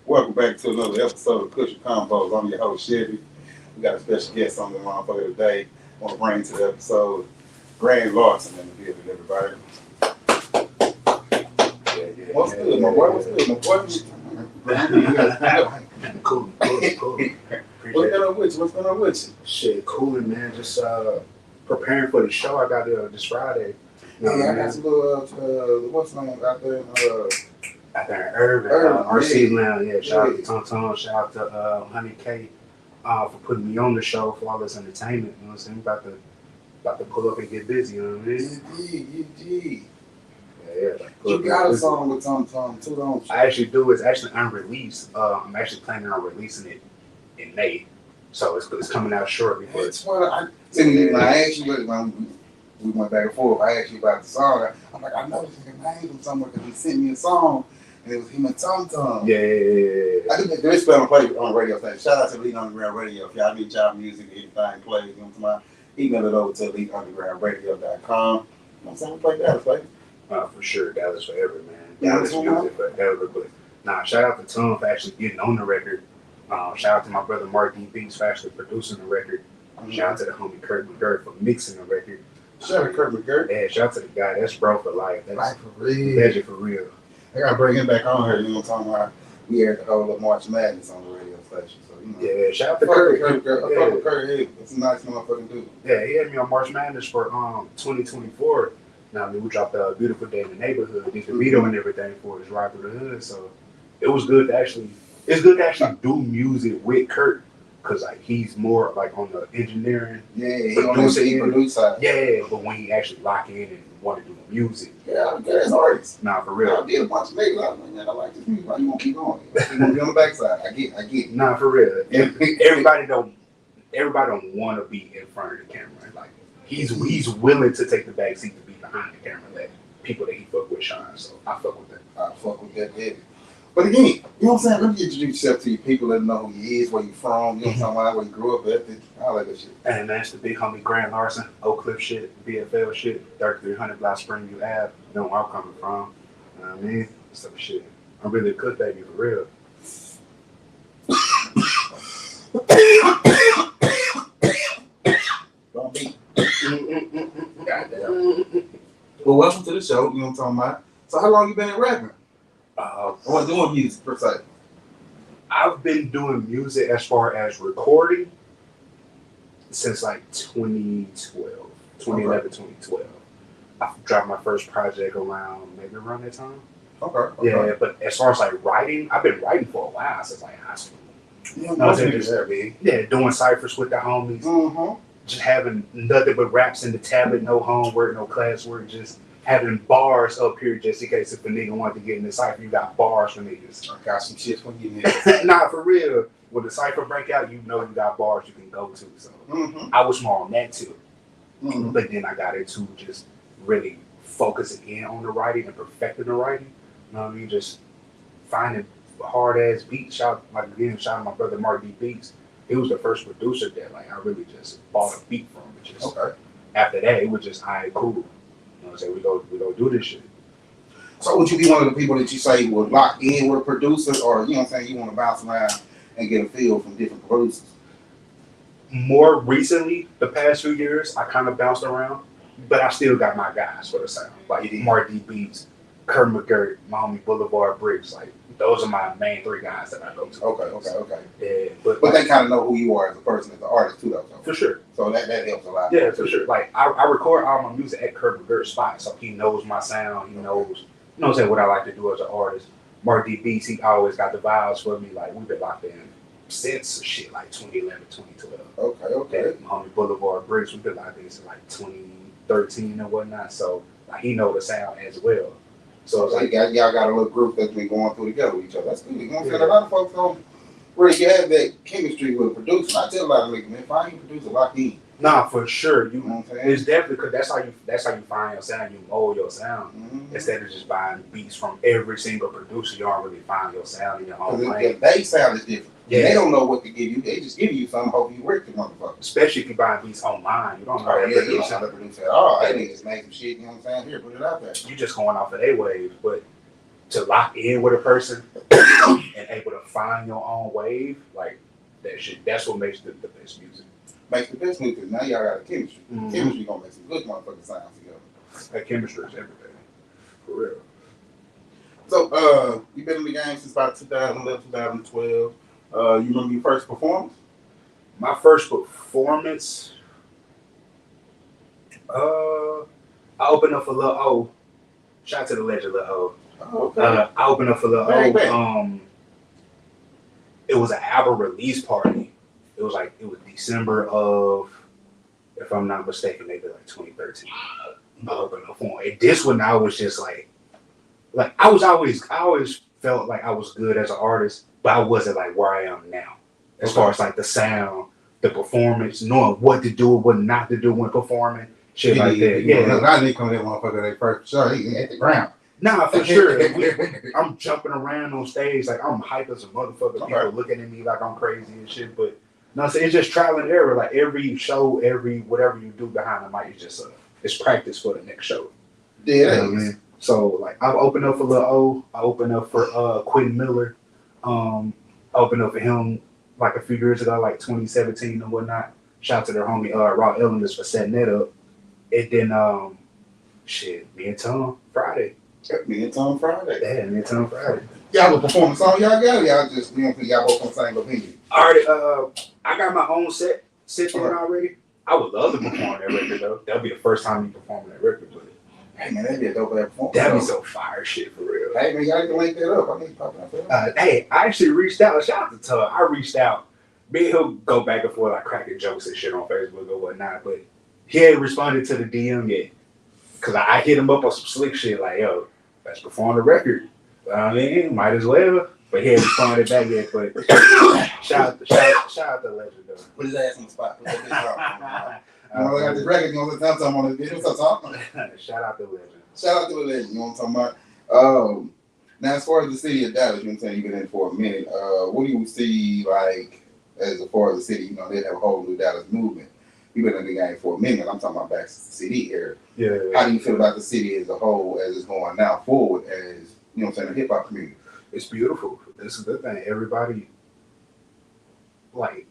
Welcome back to another episode of Kush&konvos. I'm your host, Chevy. We got a special guest on the motherfucker today. I want to bring to the episode Grand Larson in the building, everybody. What's good, my boy? What's good, my boy? Cool. What's going on with you? What's going on with you? Shit, cooling, man. Just preparing for the show I got this Friday. Yeah, I got some little, what's the name out there? Out there in Irving, RC Lounge. Yeah, shout out to Tom Tom, shout out to Honey K for putting me on the show for all this entertainment. You know what I'm saying? About to pull up and get busy. You know what I mean? Yeah. Yeah. You got a song with Tom Tom too, don't you? I actually do. It's actually unreleased. I'm actually planning on releasing it in May, so it's coming out shortly. But It's what I asked you when we went back and forth. I asked you about the song. I'm like, I know this nigga named him somewhere because he sent me a song, and it was him and Tom Tom. yeah. I think this film play on the radio station. Shout out to Elite Underground Radio. If y'all need y'all music, anything plays, you know what I'm talking about? Email it over to eliteundergroundradio.com. You know what I'm saying? We play that, play. For sure, Dallas forever, man. Yeah, Dallas music forever. But shout out to Tom for actually getting on the record. Shout out to my brother Mark D. Beats for actually producing the record. Shout out to the homie Kurt McGirt for mixing the record. Shout out to Kurt McGirt. Yeah, shout out to the guy. That's bro for life. That's Like for real. legend for real. I gotta bring him back on here. You know what I'm talking about? We aired the whole of March Madness on the radio station. So, you know. Yeah, shout out to Fuck Kurt. with Kurt. Hey, it's a nice motherfucking dude. Yeah, he had me on March Madness for 2024. Now, I mean, we dropped a Beautiful Day in the Neighborhood, did the video and everything for his Ride Through the Hood. So it was good to actually, do music with Kurt, because like he's more like on the engineering. Yeah, he on the produce side. Yeah, but when he actually lock in and want to do the music. Yeah, I'm good as an artist. Nah, for real. I did a bunch of niggas. I was like, man, I like this music. Why you gonna keep going? You gonna be on the backside. I get. Nah, for real. Everybody don't want to be in front of the camera. Like he's willing to take the back seat to be behind the camera, let people that he fuck with shine. So I fuck with that. I fuck with that, baby. But again, you know what I'm saying? Let me introduce yourself to your people. Let them know who you is, where you from, you know what I'm talking about, where you grew up at, all that good shit. And that's the big homie Grand Larson, Oak Cliff shit, BFL shit, 3300 Block Springview Ave. You know where I'm coming from. You know what I mean? Some shit. I'm really a cook baby for real. Don't be. Goddamn. Well, welcome to the show. You know what I'm talking about. So how long you been in rapping? Or doing music per se? I've been doing music as far as recording since like 2011, 2012. I dropped my first project around that time. Okay. Yeah, but as far as like writing, I've been writing for a while since like high school. Yeah, Doing ciphers with the homies, just having nothing but raps in the tablet, no homework, no classwork, just having bars up here just in case if a nigga wanted to get in the cipher, you got bars for niggas. I got some shit for you niggas. Nah, for real. When the cipher break out, you know you got bars you can go to. So I was more on that too. But then I got into just really focusing in on the writing and perfecting the writing. You know what I mean? Just finding hard ass beats. Shout out my brother Mark D. Beats. He was the first producer that like I really just bought a beat from. After that, it was just alright, cool. You know what I'm saying? We go do this shit. So would you be one of the people that you say would lock in with a producer, or you know what I'm saying, you want to bounce around and get a feel from different producers? More recently, the past few years, I kind of bounced around, but I still got my guys for the sound. Like Mark D. Beats, Kurt McGirt, my homie Boulevard Bricks. Like those are my main three guys that I go to. Okay. Yeah, but they kind of know who you are as a person, as an artist too, though. For sure. So that helps a lot. Yeah, for sure. Like I record all my music at Kurt McGirt's spot, so he knows my sound. He knows, what I like to do as an artist. Mark D. Beats, he always got the vibes for me. Like we've been locked in since shit like 2011, 2012. Okay. My homie Boulevard Bricks, we've been locked in since like 2013 and whatnot. So like he know the sound as well. So it's like y'all got a little group that's been going through together with each other. That's good. You know what I'm saying? A lot of folks don't really have that chemistry with a producer. I tell a lot of niggas, man, find you a producer, lock in. Nah, for sure. You know what I'm saying? It's definitely because that's how you find your sound. You mold your sound instead of just buying beats from every single producer. You don't really find your sound in your own lane. They sound is different. Yeah. They don't know what to give you. They just give you something. Hope you work the motherfucker. Especially if you buy beats online, you don't know that you don't know the producer at all. They just make some shit. You know what I'm saying? Here, put it out there. You just going off of their waves, but to lock in with a person, and able to find your own wave, like that shit. That's what makes the best music. Makes the best music. Now y'all got a chemistry. Chemistry gonna make some good motherfucking sounds together. That chemistry is everything. For real. So, you've been in the game since about 2011, 2012. You remember your first performance? My first performance, I opened up for Lil O. Shout out to the legend Lil O. Oh, okay. I opened up for Lil O. It was an album release party. It was December of, if I'm not mistaken, maybe like 2013. I opened up for him. And this one I was just like I always felt like I was good as an artist, but I wasn't like where I am now. As far as like the sound, the performance, knowing what to do, what not to do when performing, shit like that. Yeah. A lot of niggas come to that motherfucker they first show, he hit the ground. Nah, for sure. I'm jumping around on stage like I'm hype as a motherfucker. People looking at me like I'm crazy and shit, but no, it's just trial and error. Like every show, every whatever you do behind the mic is just it's practice for the next show. Yeah, you know what I mean? So like I've opened up for Lil O. I opened up for Quentin Miller. I opened up for him like a few years ago, like 2017 and whatnot. Shout out to their homie Raw Elements for setting that up. And then me and Tom Friday. Me and Tom Friday. Yeah, me and Tom Friday. Y'all will perform a song y'all got, y'all just y'all both on the same opinion. Already, I got my own set in already. I would love to perform that record though. That'll be the first time you perform that record, but hey man, that'd be a dope performance. That'd be so fire shit for real. Hey man, y'all can link that up. I need to pop out. Hey, I actually reached out. Shout out to Tug. I reached out. Me and he'll go back and forth like cracking jokes and shit on Facebook or whatnot, but he ain't responded to the DM yet. Cause I hit him up on some slick shit like, yo, let's perform the record. I mean, might as well. But he ain't responded back yet. But shout out to Legend though. Put his ass on the spot. I got this record, you know what I'm talking about on this video. What's up, talking? Shout out to Legend. Shout out to the Legend, you know what I'm talking about? Now, as far as the city of Dallas, you know what I'm saying, you've been in for a minute. What do you see, like, as far as the city, you know, they have a whole new Dallas movement. You've been in the game for a minute. I'm talking about back to the city area. Yeah. How do you feel about the city as a whole, as it's going now forward, as, you know what I'm saying, the hip hop community? It's beautiful. It's a good thing. Everybody, like,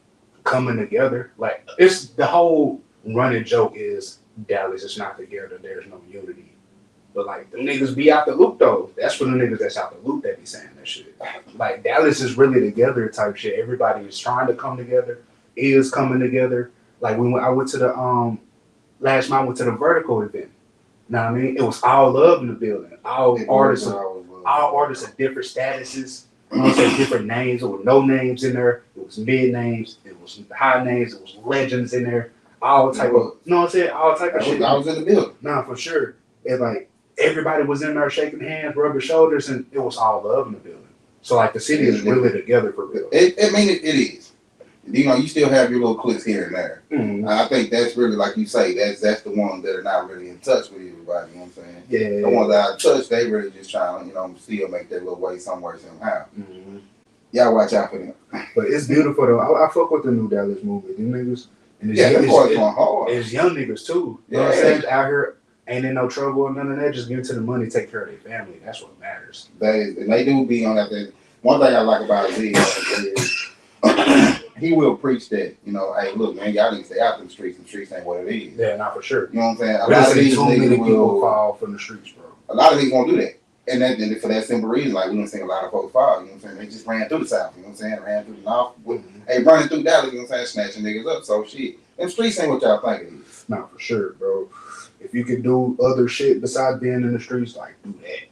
coming together. Like, it's the whole running joke is Dallas is not together. There's no unity. But, like, the niggas be out the loop, though. That's for the niggas that's out the loop that be saying that shit. Like, Dallas is really together type shit. Everybody is trying to come together, is coming together. Like, I went to the, last month I went to the Vertical event. You know what I mean? It was all love in the building. All artists of different statuses. You know what I'm saying? Different names. There were no names in there. It was mid names. It was high names. It was legends in there. All type of, you know what I'm saying? All type of shit. I was in the building. Nah, for sure. And like, everybody was in there shaking hands, rubbing shoulders, and it was all love in the building. So like, the city is really together for real. It is. You know, you still have your little cliques here and there. Mm-hmm. I think that's really, like you say, that's the ones that are not really in touch with everybody, you know what I'm saying? Yeah. The ones that are in touch, they really just trying to, you know, still make their little way somewhere, somehow. Mm-hmm. Y'all watch out for them. But it's beautiful, though. I fuck with the new Dallas movement. Them niggas. And it's young niggas, too. You know what I'm saying? Out here, ain't in no trouble or none of that. Just give it to the money, take care of their family. That's what matters. They do be on that thing. One thing I like about Z is he will preach that, you know, hey, look, man, y'all need to stay out in the streets. The streets ain't what it is. Yeah, not for sure. You know what I'm saying? A lot of these too many people fall from the streets, bro. A lot of these won't do that. And that for that simple reason, like we don't see a lot of folks fall, you know what I'm saying? They just ran through the South, you know what I'm saying? Ran through the North. Hey, running through Dallas, you know what I'm saying? Snatching niggas up. So shit. Them streets ain't what y'all think it is. Not for sure, bro. If you can do other shit besides being in the streets, like do that.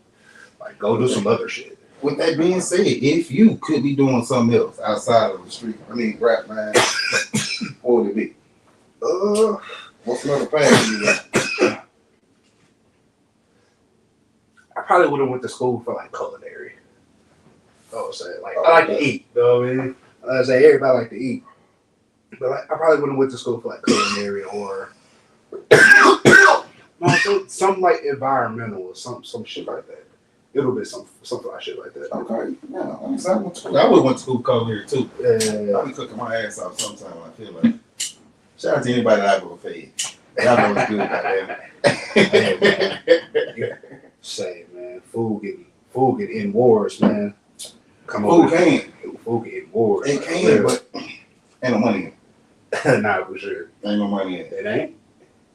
Like go do some other shit. With that being said, if you could be doing something else outside of the street, rap, man, what would it be? What's another path you got? I probably would have went to school for like culinary. I would say, like, I like to eat, you know what I mean? I say everybody like to eat. But like, I probably would have went to school for like culinary or some like environmental or some shit like that. It'll be some like shit like that. Okay. Yeah, I would have went to school culinary too. Yeah. I'll be cooking my ass off sometime when I feel like. Shout out to anybody that I've ever fed. Y'all know it's good, goddamn. Say, man, food get in wars, man. come Food over. can. Food get bored. It can, but ain't no money in it. Nah, for sure. Ain't no money in it. It ain't?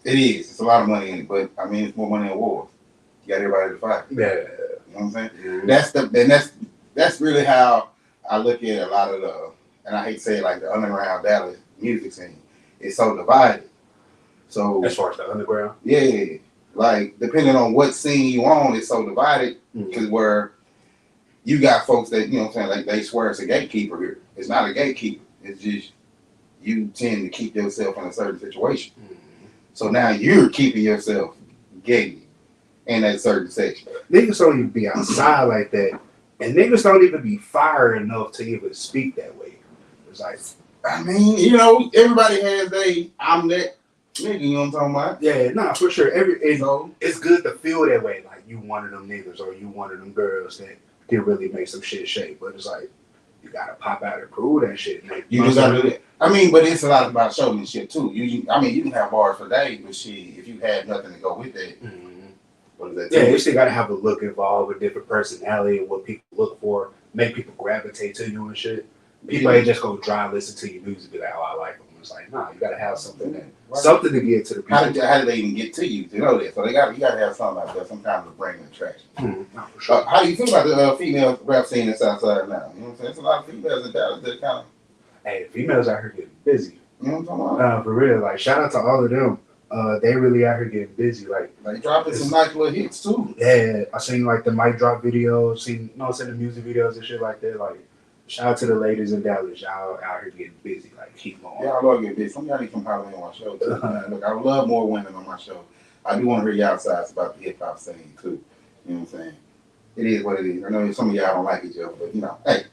It is. It's a lot of money in it, but I mean, it's more money in wars. You got everybody to fight. Yeah. You know what I'm saying? Mm-hmm. That's really how I look at a lot of the, and I hate to say it, like the underground Dallas music scene. It's so divided. So as far as the underground, yeah, like depending on what scene you on, it's so divided because where you got folks that, you know what I'm saying, like they swear it's a gatekeeper here. It's not a gatekeeper. It's just you tend to keep yourself in a certain situation. So now you're keeping yourself gated in that certain section. Niggas don't even be outside like that, and niggas don't even be fire enough to even speak that way. It's like, I mean, you know, everybody has I'm that nigga, you know what I'm talking about? Yeah, nah, for sure. It's good to feel that way, like you one of them niggas or you one of them girls that can really make some shit shake. But it's like you gotta pop out and prove that shit. Like, you just gotta do that. I mean, but it's a lot about showmanship too. You can have bars for days, but shit, if you had nothing to go with that, what is that? Yeah, you still gotta have a look involved, a different personality, and what people look for, make people gravitate to you and shit. People ain't just go dry listen to your music, be like, oh, I like them. It's like, nah, you gotta have something something to get to the people. How did they even get to you to know that? So you gotta have something out there, some kind of bring attraction. Nah, for sure. How do you feel about the female rap scene in Southside now? You know what I'm saying? There's a lot of females in Dallas that kind of. Hey, females out here getting busy. You know what I'm talking about? For real. Like, shout out to all of them. They really out here getting busy. Like, they dropping some nice little hits too. Yeah, I seen like the mic drop videos, seen the music videos and shit like that. Like, shout out to the ladies in Dallas. Y'all out here getting busy. Like, keep going. Yeah, I love getting busy. Some of y'all need to come holler on my show too. Look, I would love more women on my show. I do want to hear y'all sides about the hip hop scene too. You know what I'm saying? It is what it is. I know some of y'all don't like each other, but you know, hey.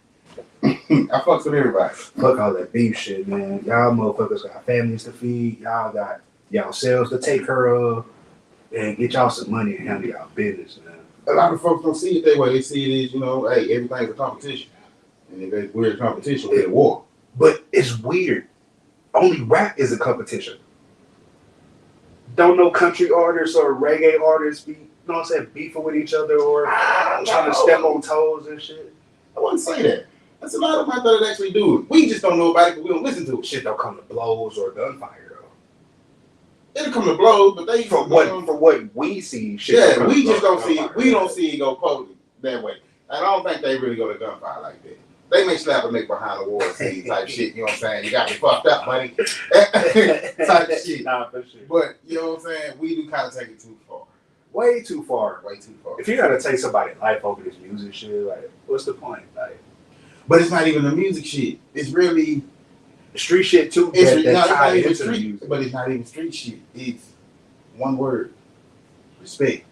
I fucks with everybody. Fuck all that beef shit, man. Y'all motherfuckers got families to feed. Y'all got y'all selves to take care of. And get y'all some money and handle y'all business, man. A lot of folks don't see it that way. They see it as, you know, hey, everything's a competition. And if we're a competition, we're at war. But it's weird. Only rap is a competition. Don't no country artists or reggae artists be, you know what I'm saying, beefing with each other or trying to step on toes and shit? I wouldn't say that. There's a lot of them out there that actually do it. We just don't know about it because we don't listen to it. Shit don't come to blows or gunfire though. It'll come to blows, but they for what we see. Shit yeah, we just don't see. We don't see it go public that way. And I don't think they really go to gunfire like that. They may slap a nigga behind the wall scene type shit. You know what I'm saying? You got me fucked up, buddy. Type shit. Nah, for sure. But you know what I'm saying? We do kind of take it too far. Way too far. Way too far. If you gotta take somebody's life over this music shit, like, what's the point? Like, but it's not even the music shit. It's really street shit too. It's not even street, but it's not even street shit. It's one word: respect.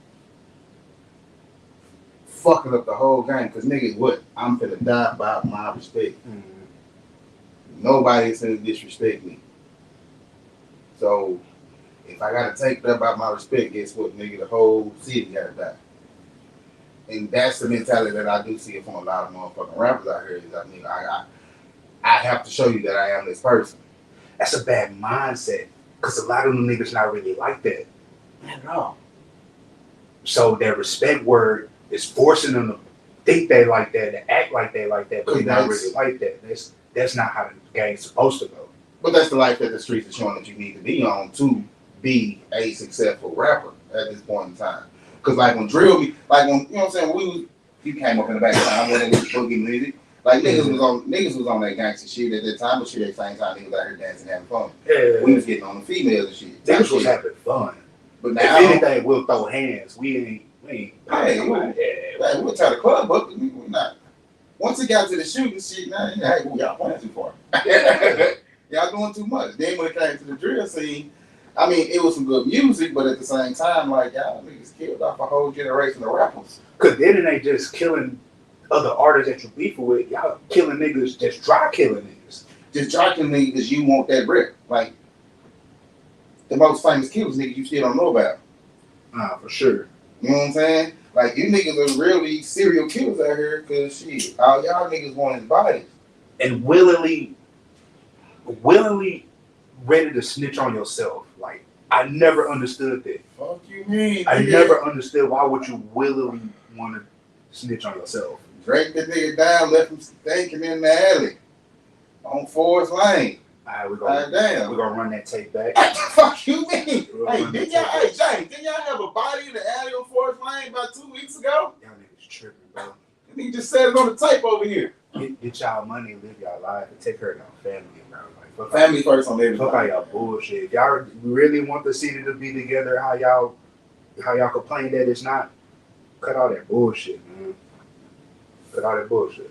Fucking up the whole game, cause nigga, what? I'm finna die by my respect. Nobody's gonna disrespect me. So if I gotta take that by my respect, guess what, nigga? The whole city gotta die. And that's the mentality that I do see from a lot of motherfucking rappers out here. Is that, nigga, I have to show you that I am this person. That's a bad mindset, cause a lot of them niggas not really like that. Not at all. So that respect word is forcing them to think they like that, to act like they like that, but they not really like that. That's not how the game's supposed to go. But that's the life that the streets are showing that you need to be on to be a successful rapper at this point in time. Cause like when drill, you know what I'm saying, you came up in the back time when it was boogie music. Like niggas was on that gangster shit at that time, but shit at the same time niggas out here dancing, having fun. Yeah. We was getting on the females and shit. Niggas was having fun. But now, if anything, we'll throw hands. We ain't. We'll tie the club up. We not. Once it got to the shooting shit, now hey, y'all playing too far. Y'all doing too much. Then when it came to the drill scene, I mean, it was some good music, but at the same time, like y'all niggas killed off a whole generation of rappers. Cause then it ain't just killing other artists that you beefing with. Y'all killing niggas, just dry killing niggas. Just dry killing niggas because you want that rep. Like the most famous killers, niggas you still don't know about. Nah, for sure. You know what I'm saying? Like, you niggas are really serial killers out here because, shit, all y'all niggas want his body. And willingly ready to snitch on yourself. Like, I never understood that. Fuck you mean? I never understood why would you willingly want to snitch on yourself. Drake that nigga down, left him stinking in the alley on Forest Lane. Alright, we're Damn. gonna run that tape back. What the fuck you mean? Hey, James, didn't y'all have a body in the alley on Forest Lane about 2 weeks ago? Y'all niggas tripping, bro. And he just said it on the tape over here. Get y'all money, live y'all life, and take care of y'all family, bro. Like, fuck Family first on everything. Fuck all y'all bullshit. If y'all really want the city to be together, how y'all complain that it's not, cut all that bullshit, man. Cut all that bullshit.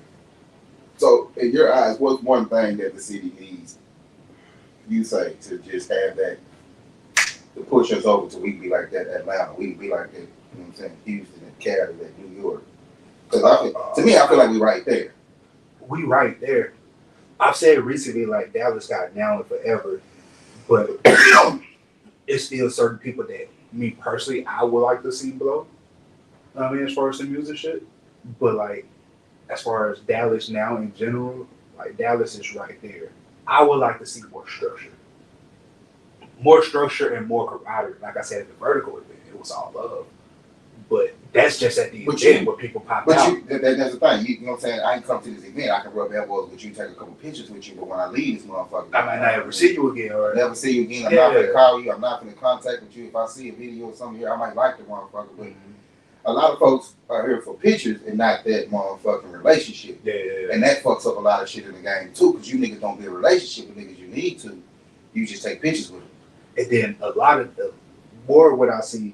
So, in your eyes, what's one thing that the city needs, you say, to just have that, to push us over to we can be like that Atlanta, we can be like that, you know what I'm saying, Houston and Cali, that New York? Because to me, I feel like we right there. We right there. I've said recently, like, Dallas got now and forever, but it's still certain people that, me personally, I would like to see blow. I mean, as far as the music shit, but like, as far as Dallas now in general, like Dallas is right there. I would like to see more structure and more camaraderie. Like I said, at the vertical event, it was all love, but that's just at the event where people pop out. That's the thing. You know what I'm saying? I can come to this event, I can rub elbows with you, take a couple pictures with you, but when I leave this motherfucker, I might not ever see you again, or never see you again. I'm not gonna call you. I'm not gonna contact with you. If I see a video or something here, I might like the motherfucker, but a lot of folks are here for pictures and not that motherfucking relationship. Yeah. And that fucks up a lot of shit in the game too, because you niggas don't build a relationship with niggas you need to. You just take pictures with them. And then a lot of the more what I see,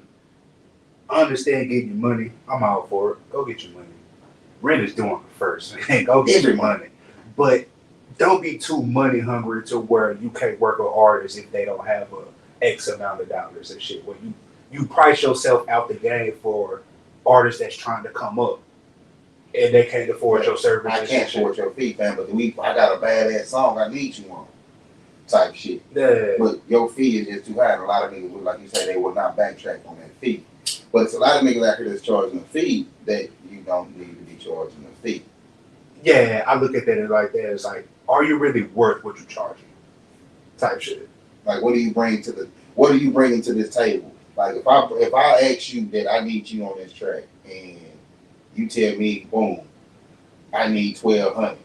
I understand getting your money. I'm all for it. Go get your money. Rent is doing it first. Go get your money. But don't be too money hungry to where you can't work with artists if they don't have a X amount of dollars and shit. Where you price yourself out the game for artists that's trying to come up and they can't afford your service. I can't afford your fee, fam, but I got a badass song I need you on. Type shit. Yeah. But your fee is just too high, and a lot of niggas would, like you say, they will not backtrack on that fee. But it's a lot of niggas out here that's charging a fee that you don't need to be charging a fee. Yeah, I look at that like that. It's like, are you really worth what you're charging? Type shit. Like, what are you bringing to this table? Like, if I ask you that I need you on this track, and you tell me, boom, I need 1,200.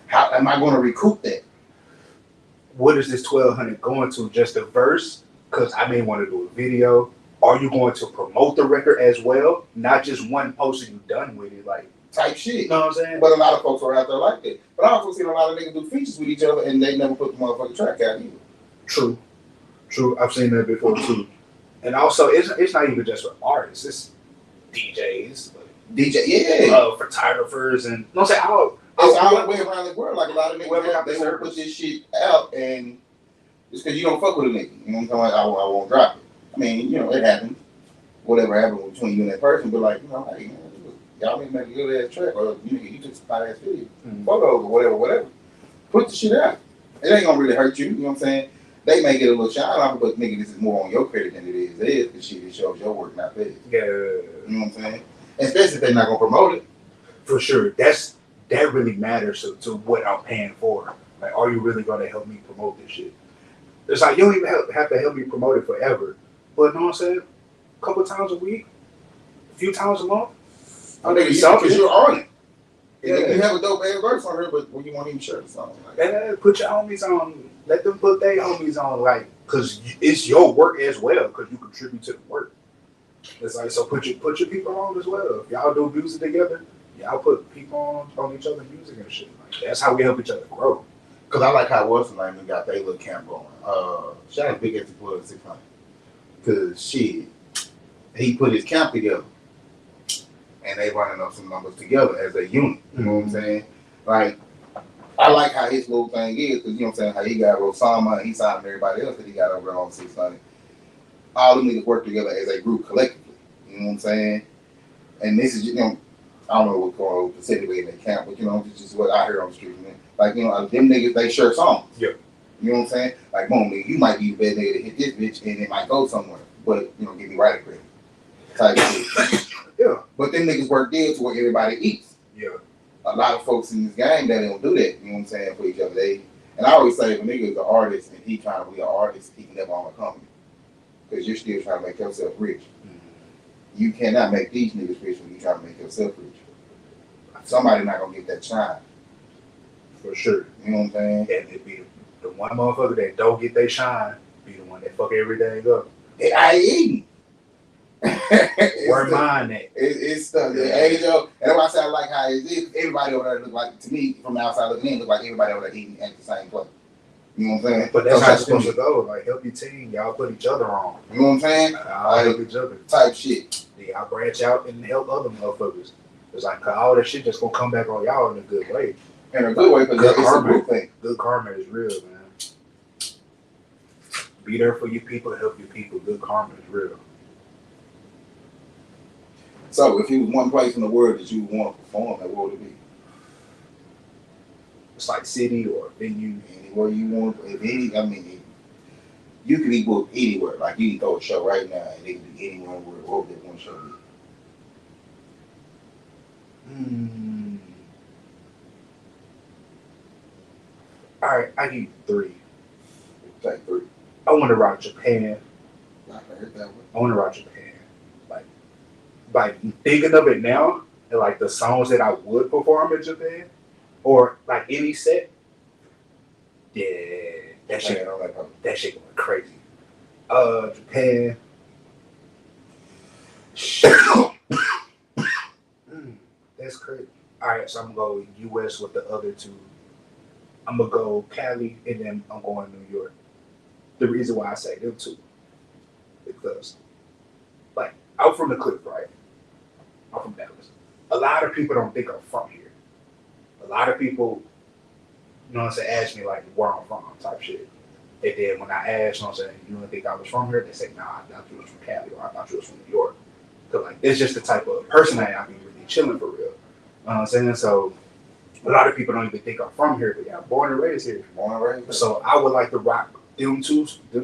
How am I going to recoup that? What is this 1,200 going to? Just a verse? Because I may want to do a video. Are you going to promote the record as well? Not just one post and you done with it, like type shit. You know what I'm saying? But a lot of folks are out there like that. But I also seen a lot of niggas do features with each other and they never put the motherfucking track out either. True. I've seen that before too. And also, it's not even just for artists. It's DJs, photographers, and no, say all the way around the world. Like a lot of niggas, they will put this shit out, and it's because you don't fuck with a nigga. You know what I'm saying? Like, I won't drop it. I mean, you know, it happens. Whatever happened between you and that person, but like, you know, hey, man, y'all make a good ass track, or you took some fine ass video, photos, or whatever. Put the shit out. It ain't gonna really hurt you. You know what I'm saying? They may get a little shine off, but nigga, this is more on your credit than it is theirs, because shit, it shows your work, not theirs. Yeah. You know what I'm saying? Especially if they're not gonna promote it. For sure. That really matters to what I'm paying for. Like, are you really gonna help me promote this shit? It's like, you don't even have to help me promote it forever. But you know what I'm saying? A couple times a week, a few times a month. Because you're on it. Yeah. You have a dope ass verse on her, but when you want to even share something like that. Put your homies on. Let them put their homies on, like, because it's your work as well, because you contribute to the work. It's like, so put your people on as well. If y'all do music together, y'all put people on each other's music and shit. Like, that's how we help each other grow. Because I like how Wilson Lane got their little camp going. Shout out Big Ass Plug 600. Because shit, he put his camp together. And they running up some numbers together as a unit. You know what I'm saying? Like, I like how his little thing is, because you know what I'm saying, how he got Rosama and he signed everybody else that he got over on 600. All them niggas work together as a group collectively. You know what I'm saying? And this is, you know, I don't know what's going on specifically in that camp, but you know, this is what I hear on the street, man. Like, you know, them niggas, they share songs. Yeah. You know what I'm saying? Like, boom, nigga, you might be the bad nigga to hit this bitch and it might go somewhere. But, you know, give me right credit. Type shit. Yeah. But them niggas work there to where everybody eats. Yeah. A lot of folks in this game, they don't do that, you know what I'm saying, for each other. And I always say, if a nigga is an artist and he trying to be an artist, he can never own a company. Because you're still trying to make yourself rich. You cannot make these niggas rich when you trying to make yourself rich. Somebody not gonna get that shine. For sure. You know what I'm saying? And it be the one motherfucker that don't get their shine be the one that fuck everything up. I eat. Where mine at? It's the age of, and that's why I say I like how it is. Everybody over there look like, to me, from the outside looking in, look like everybody over there eating at the same place. You know what I'm saying? But that's how it's supposed to go. Like, help your team. Y'all put each other on. You know what I'm saying? Y'all help each other. Type shit. Y'all branch out and help other motherfuckers. It's like, cause all that shit just gonna come back on y'all in a good way. In a good way, because it's a good thing. Good karma is real, man. Be there for your people, help your people. Good karma is real. So, if you was one place in the world that you want to perform, what would it be? It's like city or venue. Anywhere you want. You can be booked anywhere. Like, you can throw a show right now, and it can be anywhere in the world. What would that one show be? All right, I give you 3. Take 3. I want to rock Japan. I heard that one. I want to rock Japan. Like thinking of it now, and like the songs that I would perform in Japan, or like any set. Yeah, that shit going crazy. Japan. That's crazy. All right, so I'm gonna go U.S. with the other 2. I'm gonna go Cali, and then I'm going New York. The reason why I say them 2, because like I'm from the Cliff, right? I'm from Dallas. A lot of people don't think I'm from here. A lot of people, you know what I'm saying, ask me like where I'm from type shit. And then when I ask, you know what I'm saying, you don't think I was from here? They say, nah, I thought you was from Cali, or I thought you was from New York. Cause like it's just the type of person I am. I be really chilling for real. You know what I'm saying? So a lot of people don't even think I'm from here, but yeah, I'm born and raised here. Born and raised. So I would like to rock them two states. You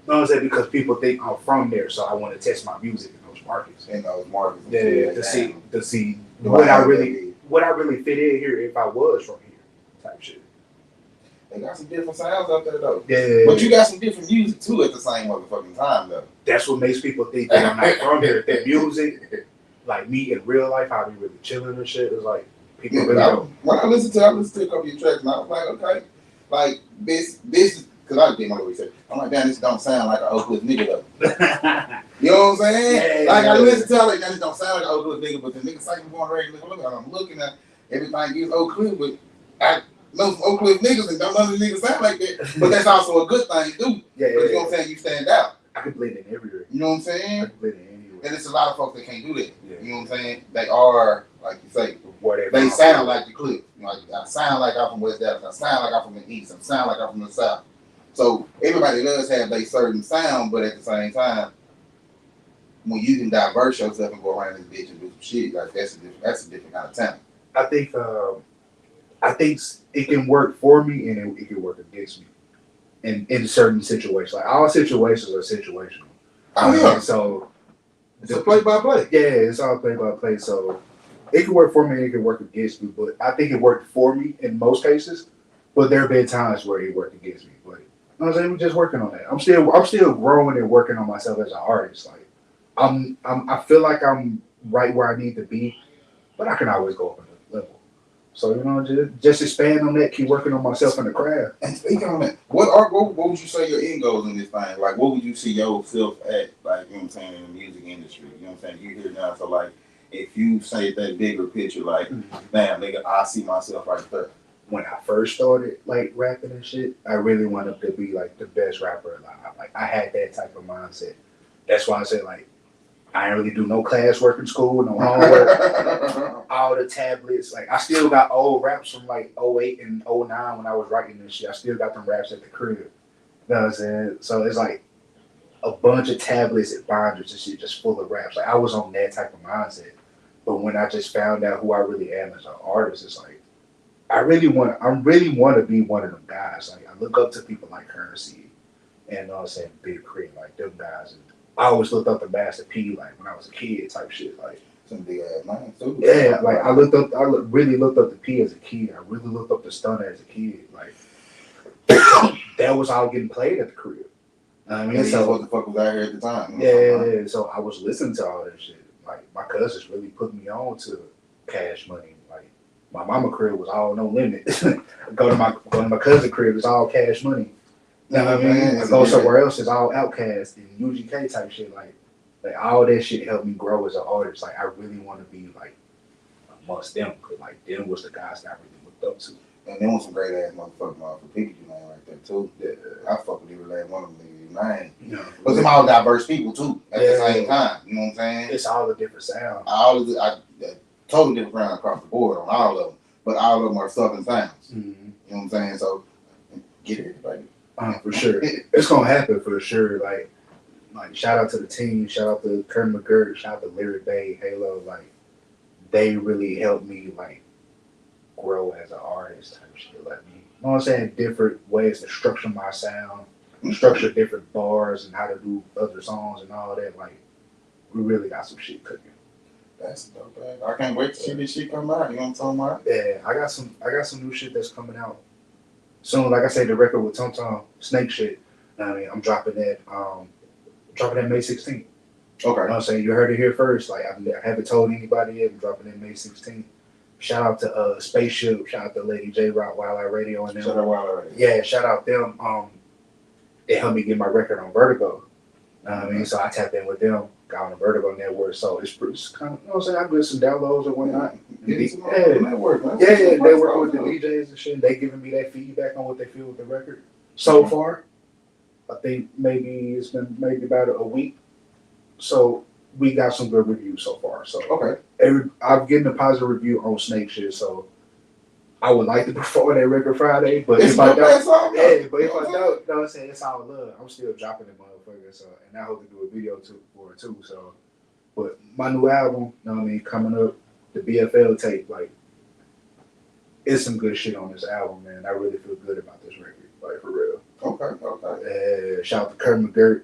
know what I'm saying? Because people think I'm from there, so I want to test my music in those markets. In those markets. Yeah, to see what I really fit in here if I was from here, type shit. They got some different sounds out there though. Yeah. But you got some different music too at the same motherfucking time though. That's what makes people think that I'm not from here. That music, like me in real life, I be really chilling and shit. It's like people really don't. When I listened to a couple of your tracks and I was like, okay, like this is because I did my research. I'm like, damn, this don't sound like an Oak Cliff nigga though. You know what I'm saying? Yeah, like I listen to it, like this don't sound like an Oak Cliff nigga, but the nigga say I'm going ready to look at. I'm looking at everything is Oak Cliff, but I know some Oak Cliff niggas and don't none of the niggas sound like that. But that's also a good thing too. Yeah. You know what I'm saying? You stand out. I can blend in everywhere. You know what I'm saying? I can blend in anywhere. And it's a lot of folks that can't do that. Yeah. You know what I'm saying? They are, like you say, whatever. They sound like the Cliff. You know, I sound like I'm from West Dallas. I sound like I'm from the East. I sound like I'm from the South. So everybody does have their certain sound, but at the same time, when you can diverse yourself and go around this bitch and do some shit, like that's a different kind of talent. I think it can work for me and it can work against me in certain situations. Like all situations are situational. Oh yeah. So it's a play by play. Yeah, it's all play by play. So it can work for me and it can work against me. But I think it worked for me in most cases. But there have been times where it worked against me. But you know what I'm saying? We're just working on that. I'm still growing and working on myself as an artist. Like I feel like I'm right where I need to be, but I can always go up a level. So you know, just expand on that, keep working on myself in the craft. And speaking on that, what would you say your end goals in this thing? Like, what would you see yourself at? Like, you know what I'm saying, in the music industry. You know what I'm saying? You here now, so like, if you say that bigger picture, like, damn, nigga, I see myself right there. When I first started like rapping and shit, I really wanted to be like the best rapper alive. Like I had that type of mindset. That's why I said like I didn't really do no classwork in school, no homework, all the tablets. Like I still got old raps from like 08 and 09 when I was writing this shit. I still got them raps at the crib. You know what I'm saying? So it's like a bunch of tablets and binders and shit just full of raps. Like I was on that type of mindset. But when I just found out who I really am as an artist, it's like I really want to be one of them guys. Like I look up to people like Currency and you know what I'm saying, Big Crit, like them guys. And I always looked up to Master P like when I was a kid type shit. Like some big ass man too. Yeah, like I really looked up to P as a kid. I really looked up to Stunner as a kid. Like that was all getting played at the crib. I mean, so what the fuck was out here at the time? Yeah, so I was listening to all that shit. Like my cousins really put me on to cash money. Like my mama crib was all no limit. go to my cousin crib, it's all cash money. You know what I mean? I go somewhere else, it's all Outcast and UGK type shit. Like all that shit helped me grow as an artist. Like I really want to be like amongst them, cause like them was the guys that I really looked up to. And them was some great ass motherfucking people you name right there too. Yeah, I fuck with every last one of them niggas you name. Yeah. But them all diverse people too at the same time. You know what I'm saying? It's all a different sound. Totally different sound across the board on all of them. But all of them are southern sounds. Mm-hmm. You know what I'm saying? So get it, everybody. For sure. It's gonna happen for sure. Like shout out to the team, shout out to Kurt McGirt, shout out to Lyric Bay, Halo, like they really helped me like grow as an artist type shit. Like me, you know what I'm saying? Different ways to structure my sound, structure different bars and how to do other songs and all that. Like we really got some shit cooking. That's dope, man. I can't wait to see this shit come out. You know what I'm talking about? Yeah, I got some new shit that's coming out soon. Like I said, the record with Tom Tom, Snake shit. I mean, I'm dropping that May 16th. Okay. You know what I'm saying? You heard it here first. Like I haven't told anybody yet. I'm dropping it May 16th. Shout out to Spaceship. Shout out to Lady J Rock, Wildlife Radio, and them. Shout out Wildlife Radio. Yeah, shout out them. They helped me get my record on Vertigo. I mean, so I tapped in with them, got on the Vertigo network. So it's kind of, you know what I'm saying? I get some downloads or whatnot. Network, man. Yeah, they work with the DJs and shit. They giving me that feedback on what they feel with the record. So far, I think maybe it's been about a week. So we got some good reviews so far. So okay, I'm getting a positive review on Snake shit. So I would like to perform that record Friday, but if I don't, you know what I'm saying, it's all love. I'm still dropping it, motherfucker. So and I hope to do a video for it too. So, but my new album, you know what I mean, coming up, the BFL tape, like it's some good shit on this album, man. I really feel good about this record, like for real. Okay. Shout out to Kurt McGirt.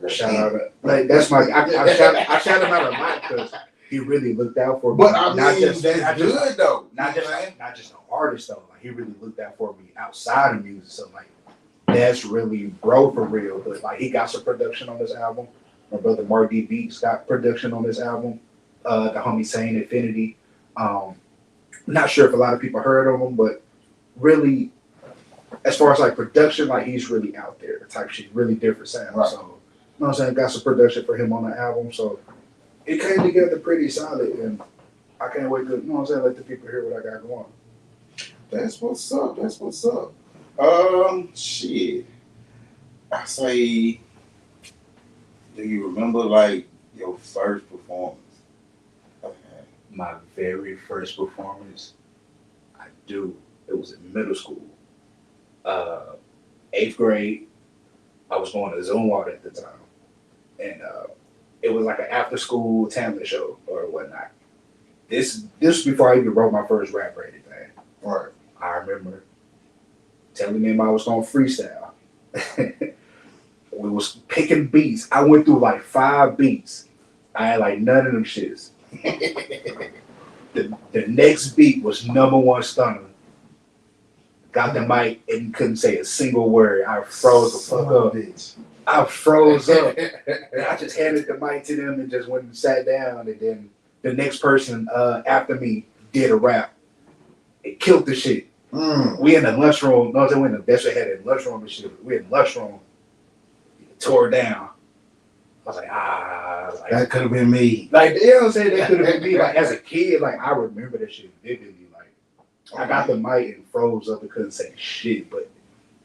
Shout out, like that's my. I shout him out a lot because he really looked out for me. But I mean, that's good though. Not just an artist though. Like he really looked out for me outside of music. So like that's really bro for real. But like he got some production on this album. My brother Mark D Beats got production on this album. The homie Sane Infinity. Not sure if a lot of people heard of him, but really, as far as like production, like he's really out there type shit, really different sound. Right. So, you know what I'm saying? Got some production for him on the album. So it came together pretty solid, and I can't wait to, you know what I'm saying, let the people hear what I got going. That's what's up. Shit. I say, do you remember like your first performance? My very first performance, I do. It was in middle school. 8th grade. I was going to Zoomwater at the time. And it was like an after school talent show or whatnot. This was before I even wrote my first rap or anything. Right. I remember telling them I was going to freestyle. We was picking beats. I went through like 5 beats. I had like none of them shits. The next beat was #1 stunner. Got the mic and couldn't say a single word. I froze the fuck up. Bitch. I froze up. And I just handed the mic to them and just went and sat down. And then the next person after me did a rap. It killed the shit. We in the lunchroom. No, we in the best we had in the lunchroom and shit. We in the lunchroom. Tore down. I was like, that could have been me. Like, you know what I'm saying? That could have been me. Like, as a kid, like, I remember that shit vividly. Like, I got the mic and froze up and couldn't say shit. But, you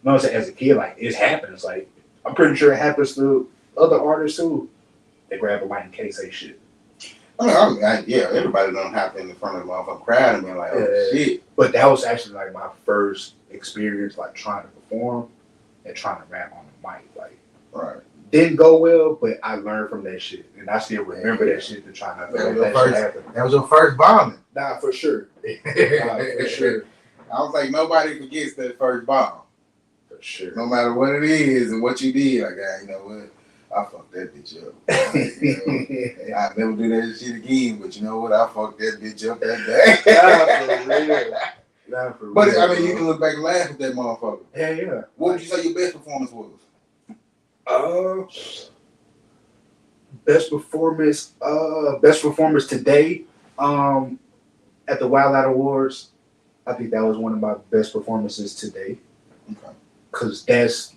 know what I'm saying? As a kid, like, it happens. Like, I'm pretty sure it happens to other artists, too. They grab a mic and can't say shit. I mean, everybody don't have in front of the motherfucking crowd and be like, oh, shit. But that was actually, like, my first experience, like, trying to perform and trying to rap on the mic. Like, right. Didn't go well, but I learned from that shit. And I still remember that shit to try not to let that shit happen. That was your first bombing. Nah, for sure. For sure. I was like, nobody forgets that first bomb. For sure. No matter what it is and what you did, like, you know what? I fucked that bitch up. I'll never do that shit again, but you know what? I fucked that bitch up that day. Nah, for real. But, I mean, you can look back and laugh at that motherfucker. Yeah. What would you say your best performance was? Best performance today. at the Wild Out Awards, I think that was one of my best performances today. Okay. Cause that's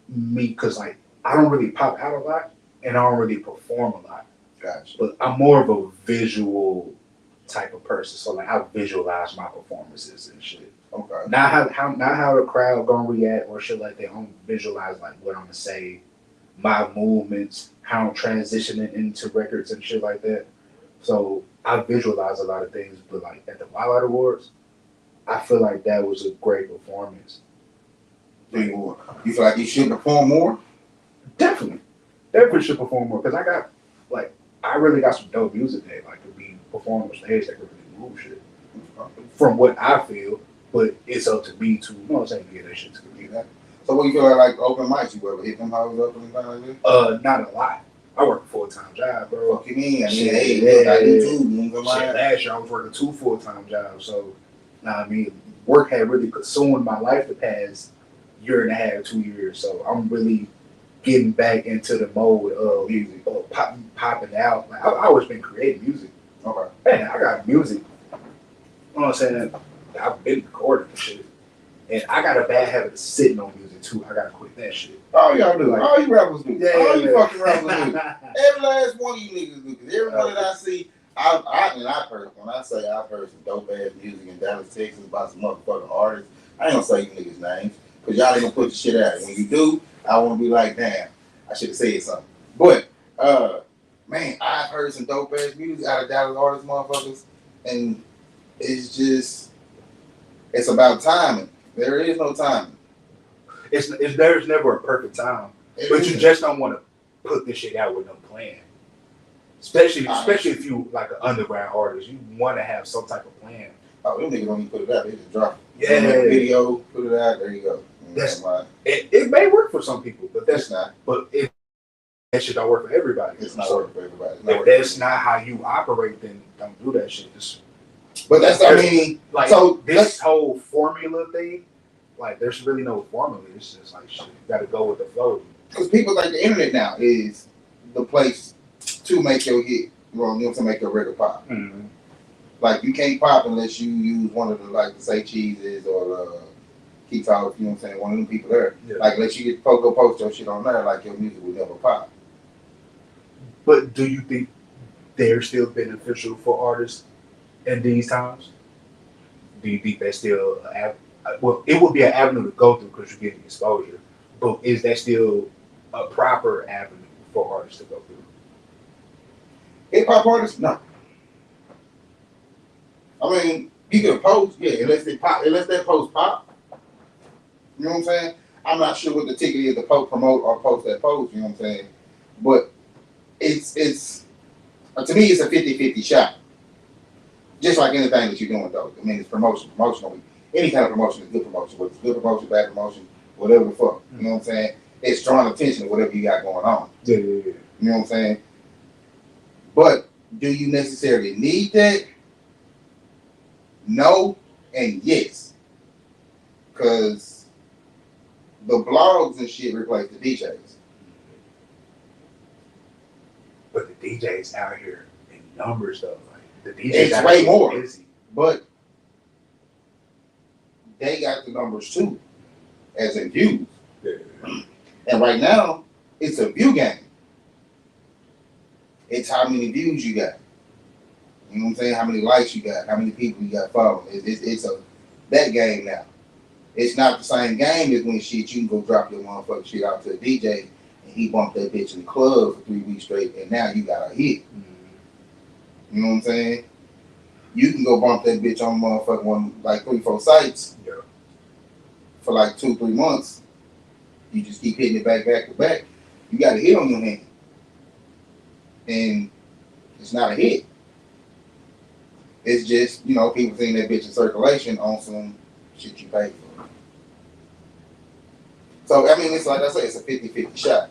me. Cause like I don't really pop out a lot, and I don't really perform a lot. Gotcha. But I'm more of a visual type of person. So like I visualize my performances and shit. Okay. Not how the crowd gonna react or shit like that. I'm visualize like what I'm gonna say, my movements, how I'm transitioning into records and shit like that. So I visualize a lot of things, but like at the Wild Out Awards, I feel like that was a great performance. Do you feel like you should perform more? Definitely should perform more because I really got some dope music that like could be performed on stage that could really move shit. From what I feel, but it's up to me to, you know what I'm saying, get that shit to me. So what you feel like open mics, you ever hit them hoes up and anything like that? Not a lot. I work a full-time job, bro. Fuck you mean? I mean, Shit, hey, I do too. You know what I'm Shit, last year I was working 2 full-time jobs, so I mean, work had really consumed my life the past year and a half, 2 years. So I'm really getting back into the mode of music, of popping out. Like I've always been creating music. Okay. Man, I got music. You know what I'm saying? I've been recording and shit. And I got a bad habit of sitting on music too. I gotta quit that shit. All y'all do. All you rappers do. Yeah, All you yeah. fucking rappers do. Every last one of you niggas do. Because everybody that I see, I've heard, when I say I've heard some dope ass music in Dallas, Texas by some motherfucking artists, I ain't gonna say you niggas' names. Because y'all ain't gonna put the shit out. When you do, I wanna be like, damn, I should have said something. But, man, I've heard some dope ass music out of Dallas artists, motherfuckers. And it's just, it's about timing. There is no timing. There's never a perfect time, but you just don't want to put this shit out with no plan. Especially if you like an underground artist, you want to have some type of plan. Oh, them niggas don't even put it out. They just drop it. Yeah, make a video, put it out. There you go. It may work for some people, but that's not. But that shit don't work for everybody. It's not working for everybody. If that's not how you operate, then don't do that shit. But that's, I mean, like, so this whole formula thing, like, there's really no formula. It's just like, shit, you gotta go with the flow. Because people like the internet now is the place to make your hit, to make your record pop. Mm-hmm. Like, you can't pop unless you use one of the, like, the Say Cheeses or Key Talk, you know what I'm saying, one of them people there. Yeah. Like, unless you get go post your shit on there, like, your music will never pop. But do you think they're still beneficial for artists in these times? Do you think that's still well, it would be an avenue to go through because you're getting exposure, but is that still a proper avenue for artists to go through? Hip hop artists, no. I mean, you can post, yeah, unless that post pop. You know what I'm saying? I'm not sure what the ticket is to promote or post that post, you know what I'm saying? But it's to me, it's a 50-50 shot. Just like anything that you're doing, though. I mean, it's promotional. Any kind of promotion is good promotion. Whether it's good promotion, bad promotion, whatever the fuck. You know what I'm saying? It's drawing attention to whatever you got going on. Yeah. You know what I'm saying? But do you necessarily need that? No and yes. Because the blogs and shit replace the DJs. But the DJs out here in numbers, though. The DJs it's way more. Busy. But they got the numbers too, as in views. Yeah. And right now, it's a view game. It's how many views you got. You know what I'm saying? How many likes you got? How many people you got following? It's that game now. It's not the same game as when shit you can go drop your motherfucking shit out to a DJ and he bumped that bitch in the club for 3 weeks straight and now you got a hit. Mm-hmm. You know what I'm saying? You can go bump that bitch on motherfucking one, like 3-4 sites for like 2-3 months. You just keep hitting it back to back. You got a hit on your hand. And it's not a hit. It's just, people seeing that bitch in circulation on some shit you paid for. So, I mean, it's like I say, it's a 50-50 shot.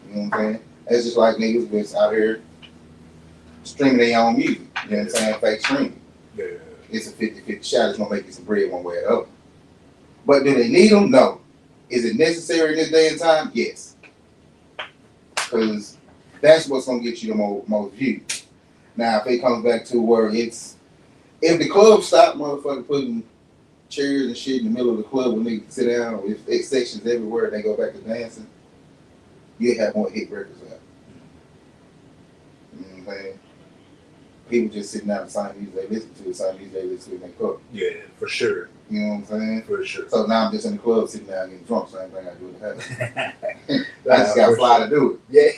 You know what I'm saying? It's just like niggas that's out here streaming their own music. You know what I'm saying? Fake streaming. Yeah. It's a 50-50 shot. It's going to make you some bread one way or the other. But do they need them? No. Is it necessary in this day and time? Yes. Because that's what's going to get you the most views. Now, if it comes back to where it's If the club stopped, motherfucker, putting chairs and shit in the middle of the club when they sit down, if it's sections everywhere and they go back to dancing, you have more hit records out. You know what I'm saying? People just sitting down the same music they listen to, the same music they listen to in their car. Yeah, for sure. You know what I'm saying? For sure. So now I'm just in the club sitting down getting drunk, same thing I do in the house. I just got fly to do Yeah. it.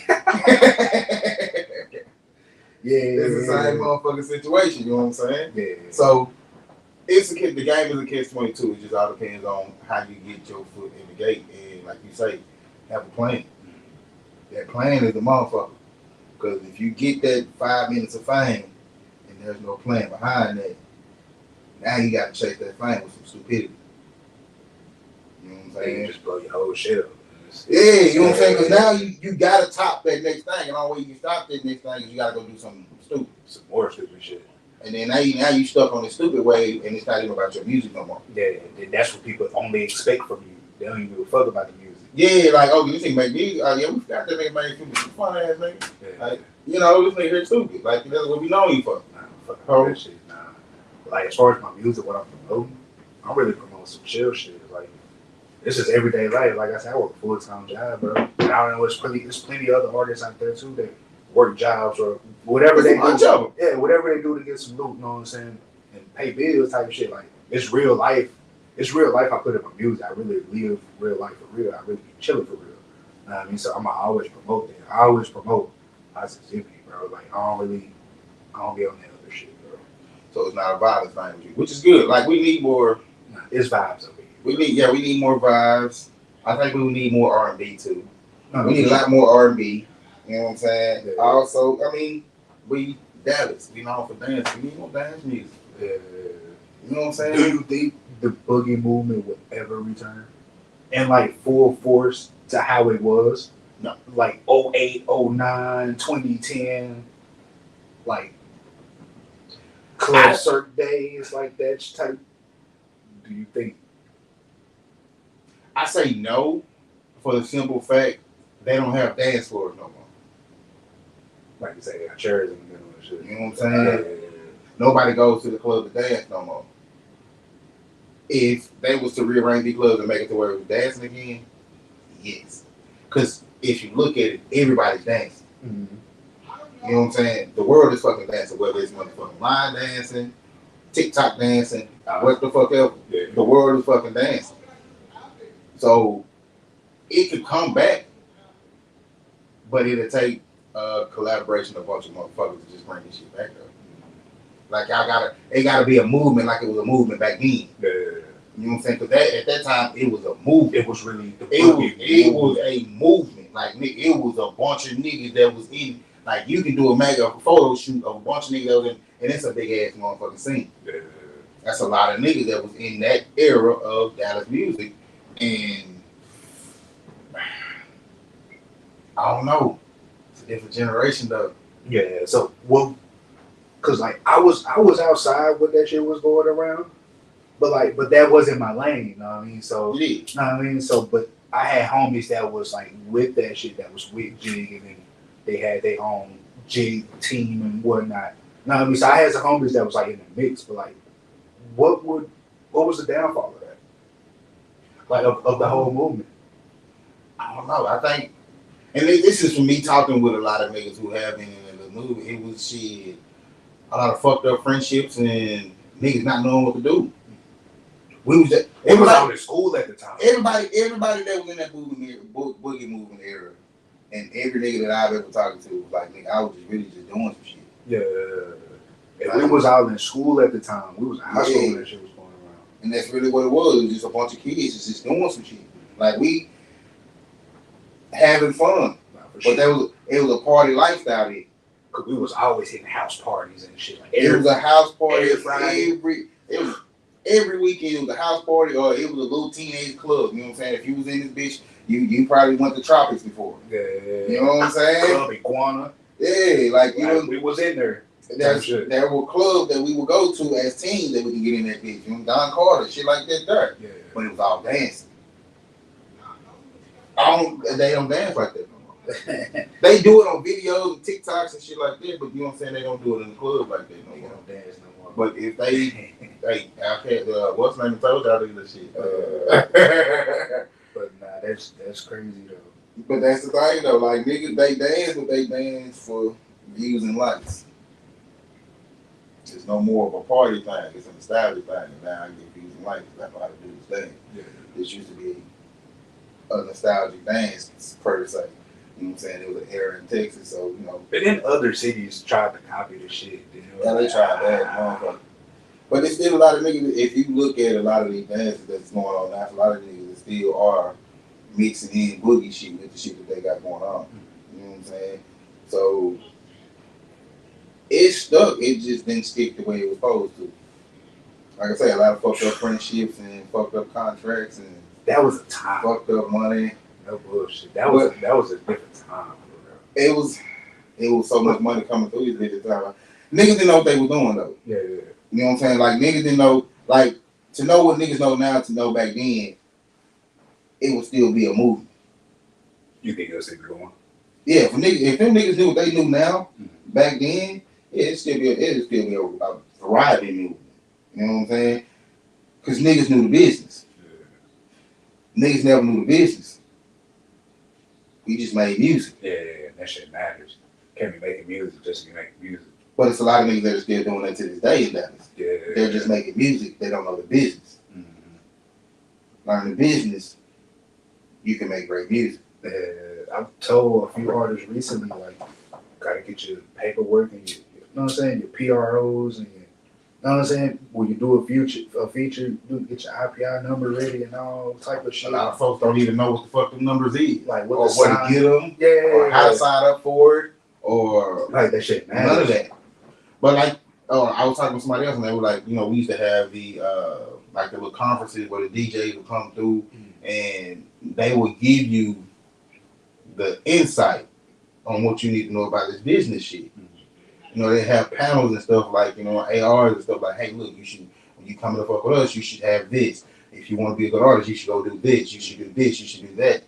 Yeah. It's the same motherfucking situation, you know what I'm saying? Yeah. So the game is a catch-22. It just all depends on how you get your foot in the gate and, like you say, have a plan. That plan is the motherfucker. Because if you get that 5 minutes of fame and there's no plan behind that, now you got to chase that fame with some stupidity. You know what I'm saying? You just blow your whole shit up. Yeah, you know what I'm saying? Because now you got to top that next thing. And the only way you can stop that next thing is you got to go do something stupid. Some more stupid shit. And then now you stuck on this stupid wave, and it's not even about your music no more. Yeah, that's what people only expect from you. They don't even give a fuck about the music. Yeah, like, oh, this nigga make music. Oh, yeah, we forgot that nigga made music. Fun ass nigga. Yeah. Like, you know, this nigga here stupid. Like, that's what we know you for. Nah, fuck that shit. Nah. Like, as far as my music, what I'm promoting, I'm really promoting some chill shit. Like, it's just everyday life. Like I said, I work a full-time job, bro. And I don't know, there's plenty of other artists out there, too, that work jobs or whatever they do. Yeah, whatever they do to get some loot, you know what I'm saying? And pay bills type of shit. Like, it's real life. It's real life I put in my music. I really live real life for real. I really be chilling for real. You know what I mean? So I'm always promote that. I always promote positivity, bro. Like, I don't get on that other shit, bro. So it's not a violence thing with you, which is good. Like, we need more. Nah, it's vibes over here. We need more vibes. I think we need more R&B too. No, we need a lot more R&B. You know what I'm saying? Yeah. Also, I mean, we Dallas. We known for dance. We need more dance music. Yeah. You know what I'm saying? Do you think the boogie movement would ever return? And like full force to how it was? No. Like 08, 09, 2010, like concert days like that type. Do you think? I say no for the simple fact they don't have dance floors no more. Like you say, they got chairs in the middle of the shit. You know what I'm saying? Nobody goes to the club to dance no more. If they was to rearrange the clubs and make it to where it was dancing again, yes. Because if you look at it, everybody's dancing. Mm-hmm. You know what I'm saying? The world is fucking dancing, whether it's motherfucking line dancing, TikTok dancing, what the fuck else. Yeah. The world is fucking dancing. So it could come back, but it'll take collaboration of a bunch of motherfuckers to just bring this shit back up. Like it gotta be a movement, like it was a movement back then. Yeah. You know what I'm saying? Because at that time it was a movement. It was really it was a movement. Like it was a bunch of niggas that was in. Like you can do a mega photo shoot of a bunch of niggas that was in, and it's a big ass motherfucking scene. Yeah. That's a lot of niggas that was in that era of Dallas music, and I don't know. It's a different generation though. Yeah. So cause like I was outside when that shit was going around, but that wasn't my lane. You know what I mean? So Yeah. you know what I mean? So but I had homies that was like with that shit, that was with Jig, and then they had their own Jig team and whatnot. You know what I mean? So I had some homies that was like in the mix, but like what was the downfall of that? Like of the whole movement? I don't know. I think, and this is from me talking with a lot of niggas who have been in the movie. It was shit, a lot of fucked up friendships and niggas not knowing what to do. It was out in school at the time. Everybody that was in that boogie movement era, and every nigga that I've ever talked to was like, nigga, I was just really just doing some shit. Yeah. And we was out in school at the time. We was in high school when that shit was going around. And that's really what it was. It was just a bunch of kids just doing some shit. Like we having fun. But it was a party lifestyle there. Cause we was always hitting house parties and shit. Like it was a house party every Friday. Every weekend. It was a house party or it was a little teenage club. You know what I'm saying? If you was in this bitch, you probably went to Tropics before. Yeah. You know what I'm saying? Club Iguana. Yeah, like you know, we was in there. There were clubs that we would go to as teens that we can get in that bitch. You know, Don Carter, shit like that there. Yeah. But it was all dancing. They don't dance like that no more. They do it on videos and TikToks and shit like that, but you know what I'm saying? They don't do it in the club like that no more. They don't dance no more. But if they I can't what's the name told y'all do this shit. But nah, that's crazy though. But that's the thing though, like niggas they dance, but they dance for views and likes. It's no more of a party thing, it's a nostalgia thing. And now I get views and likes because I know how to do this thing. Yeah. This used to be a nostalgic dance per se. You know what I'm saying? It was an era in Texas, so you know. But then other cities tried to copy the shit. Yeah, they tried that, motherfucker. But there's still a lot of niggas. If you look at a lot of these dances that's going on now, a lot of niggas that still are mixing in boogie shit with the shit that they got going on. You know what I'm saying? So it stuck. It just didn't stick the way it was supposed to. Like I say, a lot of fucked up friendships and fucked up contracts and that was a time. Fucked up money. No bullshit. That was a different time. It was so much money coming through these bitches. Niggas didn't know what they were doing though. Yeah. You know what I'm saying? Like niggas didn't know. Like to know what niggas know now, to know back then, it would still be a movie. You think it'll still be going? Yeah, if them niggas knew what they knew now, back then, yeah, it'd still be a thriving movie. You know what I'm saying? Because niggas knew the business. Yeah. Niggas never knew the business. We just made music. Yeah, that shit matters. Can't be making music just to be making music. But it's a lot of niggas that are still doing that to this day in Dallas. Yeah. They're just making music. They don't know the business. Learn the business, you can make great music. I've told a few artists recently, like, gotta get your paperwork and your, you know what I'm saying, your PROs and your, you know what I'm saying, when you do a feature, get your IPI number ready and all type of shit. A lot of folks don't even know what the fuck them numbers is. Like or what to get them, or how to sign up for it, or like that shit matters. None of that. But like, I was talking to somebody else and they were like, you know, we used to have the like the little conferences where the DJs would come through and they would give you the insight on what you need to know about this business shit. You know, they have panels and stuff like, you know, ARs and stuff like, hey, look, you should, when you come to fuck with us, you should have this. If you want to be a good artist, you should go do this. You should do this. You should do that.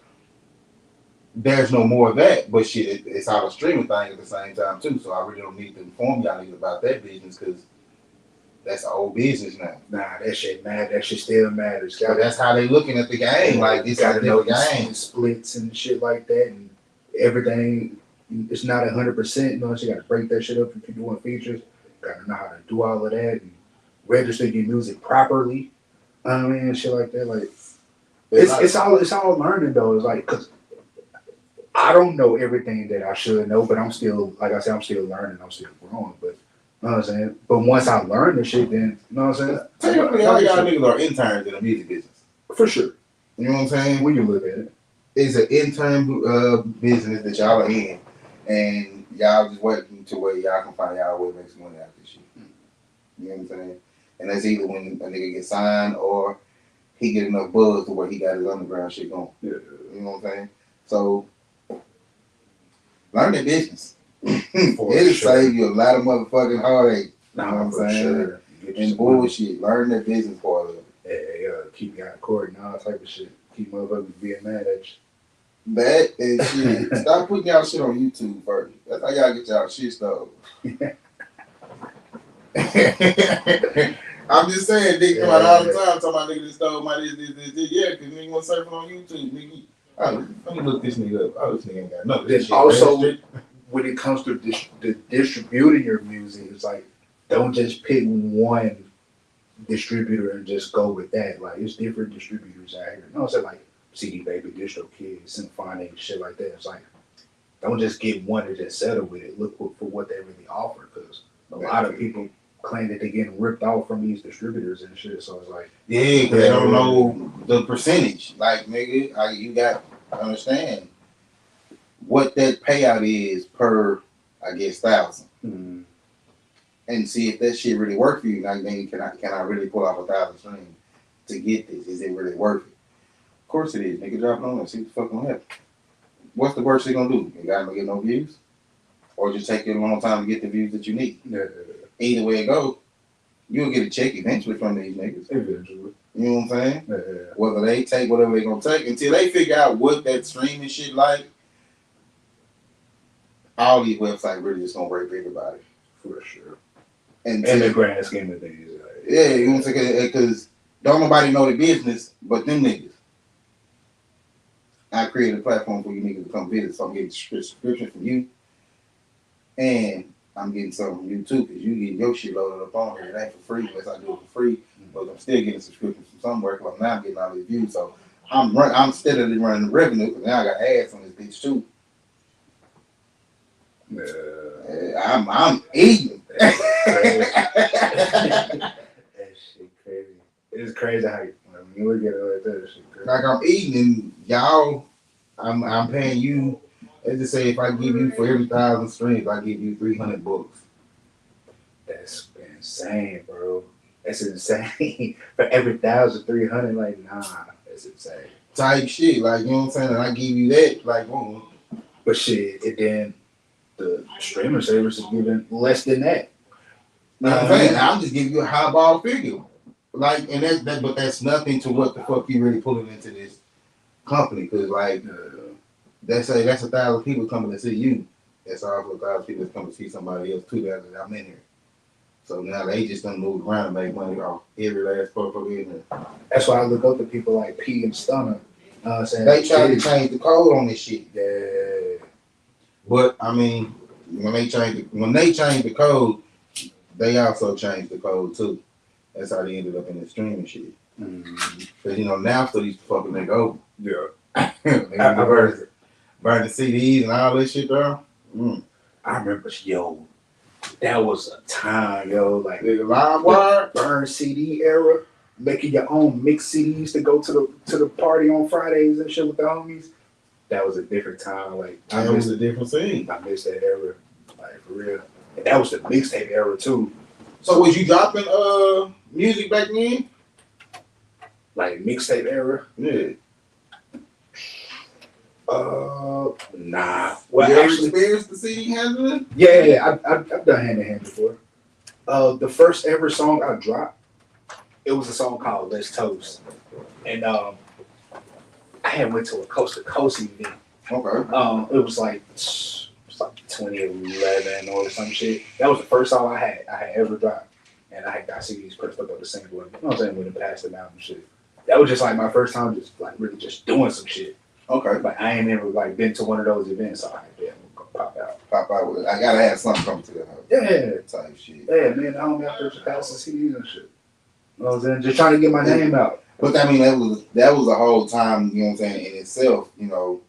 There's no more of that, but shit, it's all a streaming thing at the same time too. So I really don't need to inform y'all niggas about that business because that's an old business now. Nah, that shit matters. That shit still matters. So that's how they looking at the game. Like this is a different game. Splits and shit like that, and everything. It's not 100%. You know, so you got to break that shit up if you're doing features. Got to know how to do all of that and register your music properly. I mean, shit like that. Like it's all learning though. It's like because I don't know everything that I should know, but I'm still, like I said, I'm still learning. I'm still growing. But you know what I'm saying. But once I learn the shit, then you know what I'm saying. Technically, all y'all niggas are interns in the music business. For sure. You know what I'm saying? When you look at it, it's an intern business that y'all are in. And y'all just waiting to where y'all can find y'all way to make some money out of this shit. You know what I'm saying? And that's either when a nigga get signed or he get enough buzz to where he got his underground shit going. Yeah. You know what I'm saying? So learn the business. It'll save you a lot of motherfucking heartache. You know what I'm saying? Sure. And bullshit. Learn the business part of it. Yeah, keep you out of court and all type of shit. Keep motherfuckers being mad at you. That and shit. Stop putting y'all shit on YouTube first. That's how y'all get y'all shit started. I'm just saying, nigga come out all the time talking about nigga that stole my this. Yeah, because nigga was surfing on YouTube. Nigga, let me look this nigga up. Oh, this nigga ain't got nothing. This shit also, when it comes to the distributing your music, it's like, don't just pick one distributor and just go with that. Like, it's different distributors out here. You know what I'm saying? Like, CD Baby, DistroKid, Symphonic, shit like that. It's like, don't just get one and just settle with it. Look for what they really offer, because a lot of people claim that they're getting ripped off from these distributors and shit. So it's like, yeah, because they don't know the percentage. Like, nigga, you got to understand what that payout is per, I guess, 1,000. Mm-hmm. And see if that shit really work for you. Like, then can I really pull off 1,000 streams to get this? Is it really worth it? Of course it is. Nigga, drop it on there. See what the fuck gonna happen. What's the worst thing gonna do? You gotta get no views? Or just take you a long time to get the views that you need? Yeah. Either way it goes, you'll get a check eventually from these niggas. Eventually. You know what I'm saying? Yeah. Whether they take whatever they gonna take, until they figure out what that streaming shit like, all these websites really just gonna rape everybody. For sure. in the grand scheme of things. Yeah, you know what I'm saying? Because don't nobody know the business but them niggas. I created a platform for you niggas to come visit, so I'm getting subscription from you, and I'm getting something from you too, because you get your shit loaded up on here. It ain't for free unless I do it for free, but I'm still getting subscriptions from somewhere, because now I'm getting all these views, so I'm steadily running the revenue, because now I got ads on this bitch too. I'm eating. That shit crazy. It's crazy how when you look at it like that, shit crazy. Like I'm eating, and y'all, I'm paying you. Let's just say if I give you for every 1,000 streams, I give you 300 books. That's insane, bro. That's insane. For every 1,300, like nah, that's insane. Type shit, like you know what I'm saying. And I give you that, like boom. But shit, and then the streaming service is giving less than that. You know what I'm saying? I'm just giving you a highball figure. Like, and but that's nothing to what the fuck you really pulling into this company. Cause like, that's 1,000 people coming to see you. That's also 1,000 people that's coming to see somebody else too. That I'm in here. So now they just done move around and make money off every last motherfucker in here. That's why I look up to people like P and Stunner. Saying they try to change the code on this shit. Yeah. But I mean, when they change the code, they also changed the code too. That's how they ended up in the streaming shit. Cause you know now still used to fucking make over. Yeah. They burn the CDs and all that shit down. I remember, yo, that was a time, yo, like the LimeWire burn CD era, making your own mix CDs to go to the party on Fridays and shit with the homies. That was a different time. Like that was a different scene. I missed that era, like for real. And that was the mixtape era too. So was you dropping music back then? Like mixtape era? Yeah. Nah. Well, you actually experienced the CD handling? Yeah. I've done hand in hand before. The first ever song I dropped, it was a song called "Let's Toast," and I had went to a Coast to Coast event. Okay. It was like 2011 or some shit. That was the first song I had ever dropped, and I had got CDs pressed up on the single. You know what I'm saying? When it passed them out and shit. That was just like my first time, just like really just doing some shit. Okay. Like I ain't never like been to one of those events, so I had to pop out. With it. I gotta have something coming to that house. Yeah. Type shit. Yeah, man, I don't have to pass the CDs and shit. You know what I'm saying? Just trying to get my name out. But I mean, that was a whole time, you know what I'm saying, in itself, you know,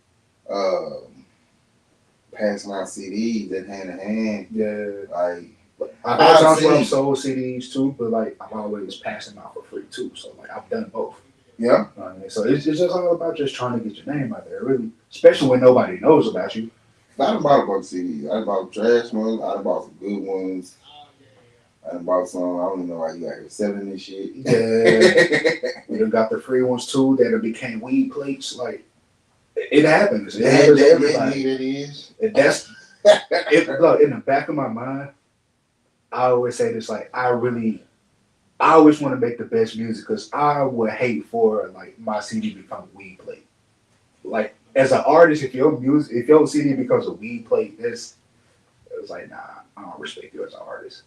passing out CDs and hand in hand. Yeah. Like, I've had times where I've sold CDs too, but like I'm always passing them out for free too. So like I've done both. Yeah. So it's just all about just trying to get your name out there, really. Especially when nobody knows about you. I done bought a bunch of CDs. I done bought trash ones. I done bought some good ones. I done bought some. I don't even know why you out here selling this shit. Yeah. We done got the free ones too that became weed plates. Like it happens. It happens to everybody. It is. And that's look, in the back of my mind, I always say this, like I always want to make the best music because I would hate for like my CD become a weed plate. Like as an artist, if your CD becomes a weed plate, it's like nah, I don't respect you as an artist.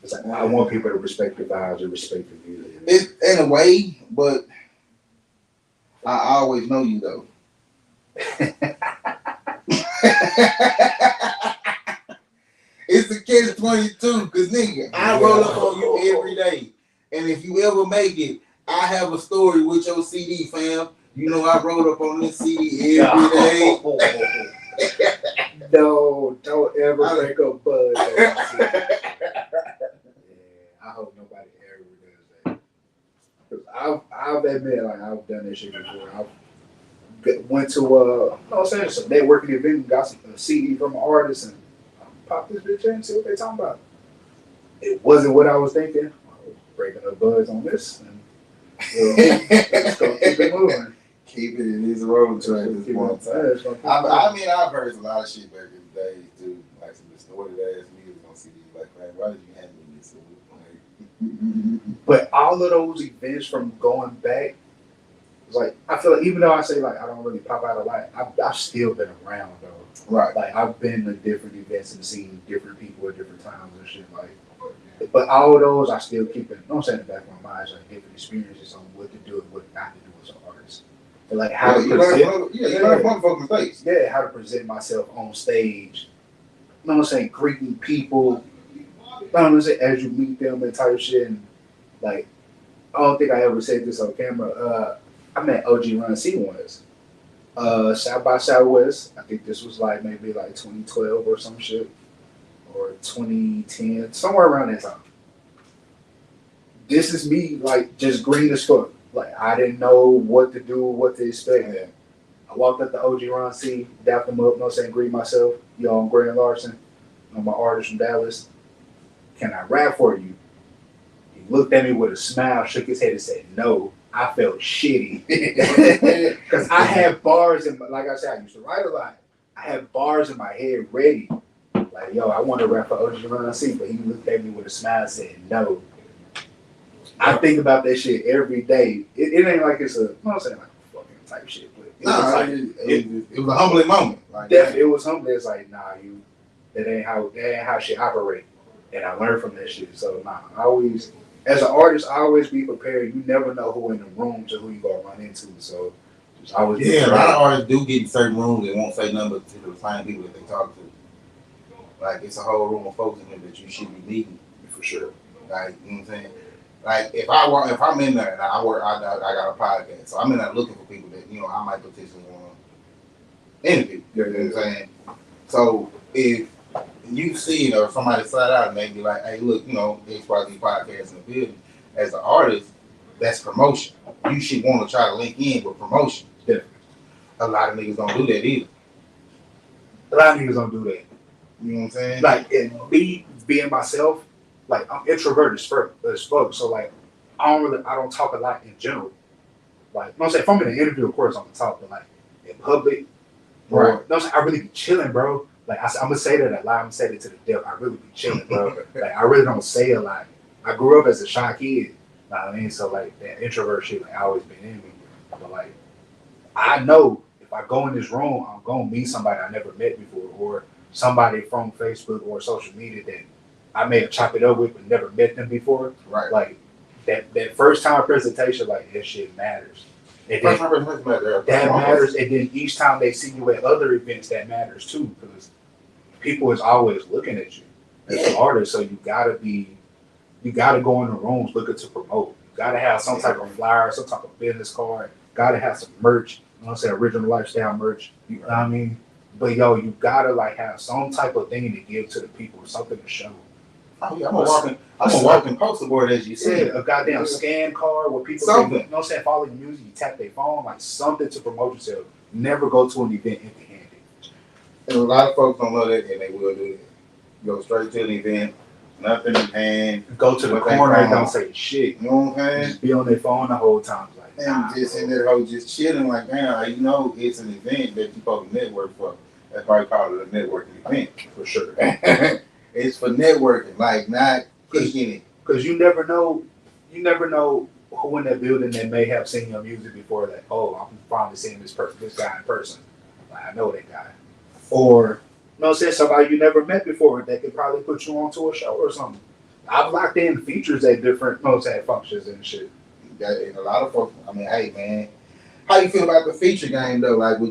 It's like I want people to respect the vibes and respect the music. It's in a way, but I always know you though. It's a catch-22, cause nigga, I roll up on you every day, and if you ever make it, I have a story with your CD, fam. You know I rolled up on this CD every day. No, don't ever make a buzz. Yeah, I hope nobody ever does that. Cause I've admit like I've done this shit before. I went to some networking event and got a CD from an artist and pop this bitch in and see what they talking about. It wasn't what I was thinking. I was breaking a buzz on this and let's go keep it moving. Keep it in this road track at this point in time. I mean, I've heard a lot of shit back in the day too, like some distorted ass music on CDs. Like, man, why did you handle this? But all of those events from going back, it's like I feel like even though I say like I don't really pop out a lot, I've still been around though. Right. Like I've been to different events and seen different people at different times and shit. Like But all those I still keep it. You know what I'm saying, in the back of my mind, like different experiences on what to do and what not to do as an artist. But like how to present, you learn motherfucking mistakes. yeah, how to present myself on stage. You know what I'm saying, greeting people. You know what I'm saying, as you meet them and type shit. And like, I don't think I ever said this on camera. I met OG Run C once. South by Southwest. I think this was like maybe like 2012 or some shit, or 2010, somewhere around that time. This is me like just green as fuck. Like I didn't know what to do, what to expect. Yeah. I walked up to OG Ron C, dapped him up, you know what I'm saying, greet myself. Yo, I'm Grant Larson. I'm an artist from Dallas. Can I rap for you? He looked at me with a smile, shook his head and said no. I felt shitty. Because I had bars in my, like I said, I used to write a lot. I had bars in my head ready. Like, yo, I want to rap for OG Ron C, but he looked at me with a smile and said no. I think about that shit every day. It ain't like it's a, you know what I'm saying, like a fucking type shit. But it was a humbling moment. Like, definitely, it was humbling. It's like, nah, that ain't how shit operate. And I learned from that shit. So nah, I always, as an artist, I always be prepared. You never know who in the rooms or who you gonna run into. So just always be prepared. A lot of artists do get in certain rooms and won't say nothing but to the same people that they talk to. Like it's a whole room of folks in there that you should be meeting for sure. Like, you know what I'm saying? Like if I'm in there and I got a podcast, so I'm in there looking for people that I might potentially want to interview. You know what I'm saying? So if you see it or somebody slide out and they be like, hey, look, X Y Z podcast in the building, as an artist, that's promotion. You should want to try to link in with promotion. Definitely. A lot of niggas don't do that either. A lot of niggas don't do that. You know what I'm saying? Like, and me being myself, like I'm introverted as fuck, so like I don't talk a lot in general. Like, you know what I'm saying? If I'm in an interview, of course I'm gonna talk, but like in public, or you know what I'm saying, I really be chilling, bro. Like I'm gonna say that a lot. I'm gonna say it to the depth. I really be chilling, bro. Like I really don't say a lot. I grew up as a shy kid. You know what I mean? So like that introvert shit, like always been in me. But like I know if I go in this room, I'm gonna meet somebody I never met before, or somebody from Facebook or social media that I may have chopped it up with but never met them before. Right. Like that first time presentation, like that shit matters. And first time presentation matters. That matters, and then each time they see you at other events, that matters too, because people is always looking at you as an artist. So you gotta go in the rooms looking to promote. You gotta have some type of flyer, some type of business card. Gotta have some merch. You know what I'm saying? Original lifestyle merch. You know what I mean? But yo, you gotta like have some type of thing to give to the people, something to show. Oh yeah, I'm a walking poster board, as you said. A goddamn scan card where people something. Can, you know what I'm saying, follow your music, you tap their phone, like something to promote yourself. Never go to an event empty-handed. And a lot of folks don't know that, and they will do that. Go straight to an event, nothing in hand. Go to the corner and don't say shit. You know what I'm saying? Just be on their phone the whole time. Like, and just in there, just chilling, like, man, it's an event that you're supposed to network for. That's why I call it a networking event. For sure. It's for networking, like not kicking it. Because you never know who in that building that may have seen your music before. Like, oh, I'm finally seeing this guy in person. Like, I know that guy. Or, you know what I'm saying, somebody you never met before that could probably put you onto a show or something. I've locked in features at different, you know what I'm saying, functions and shit. And a lot of folks, I mean, hey, man, how you feel about the feature game, though? Like, are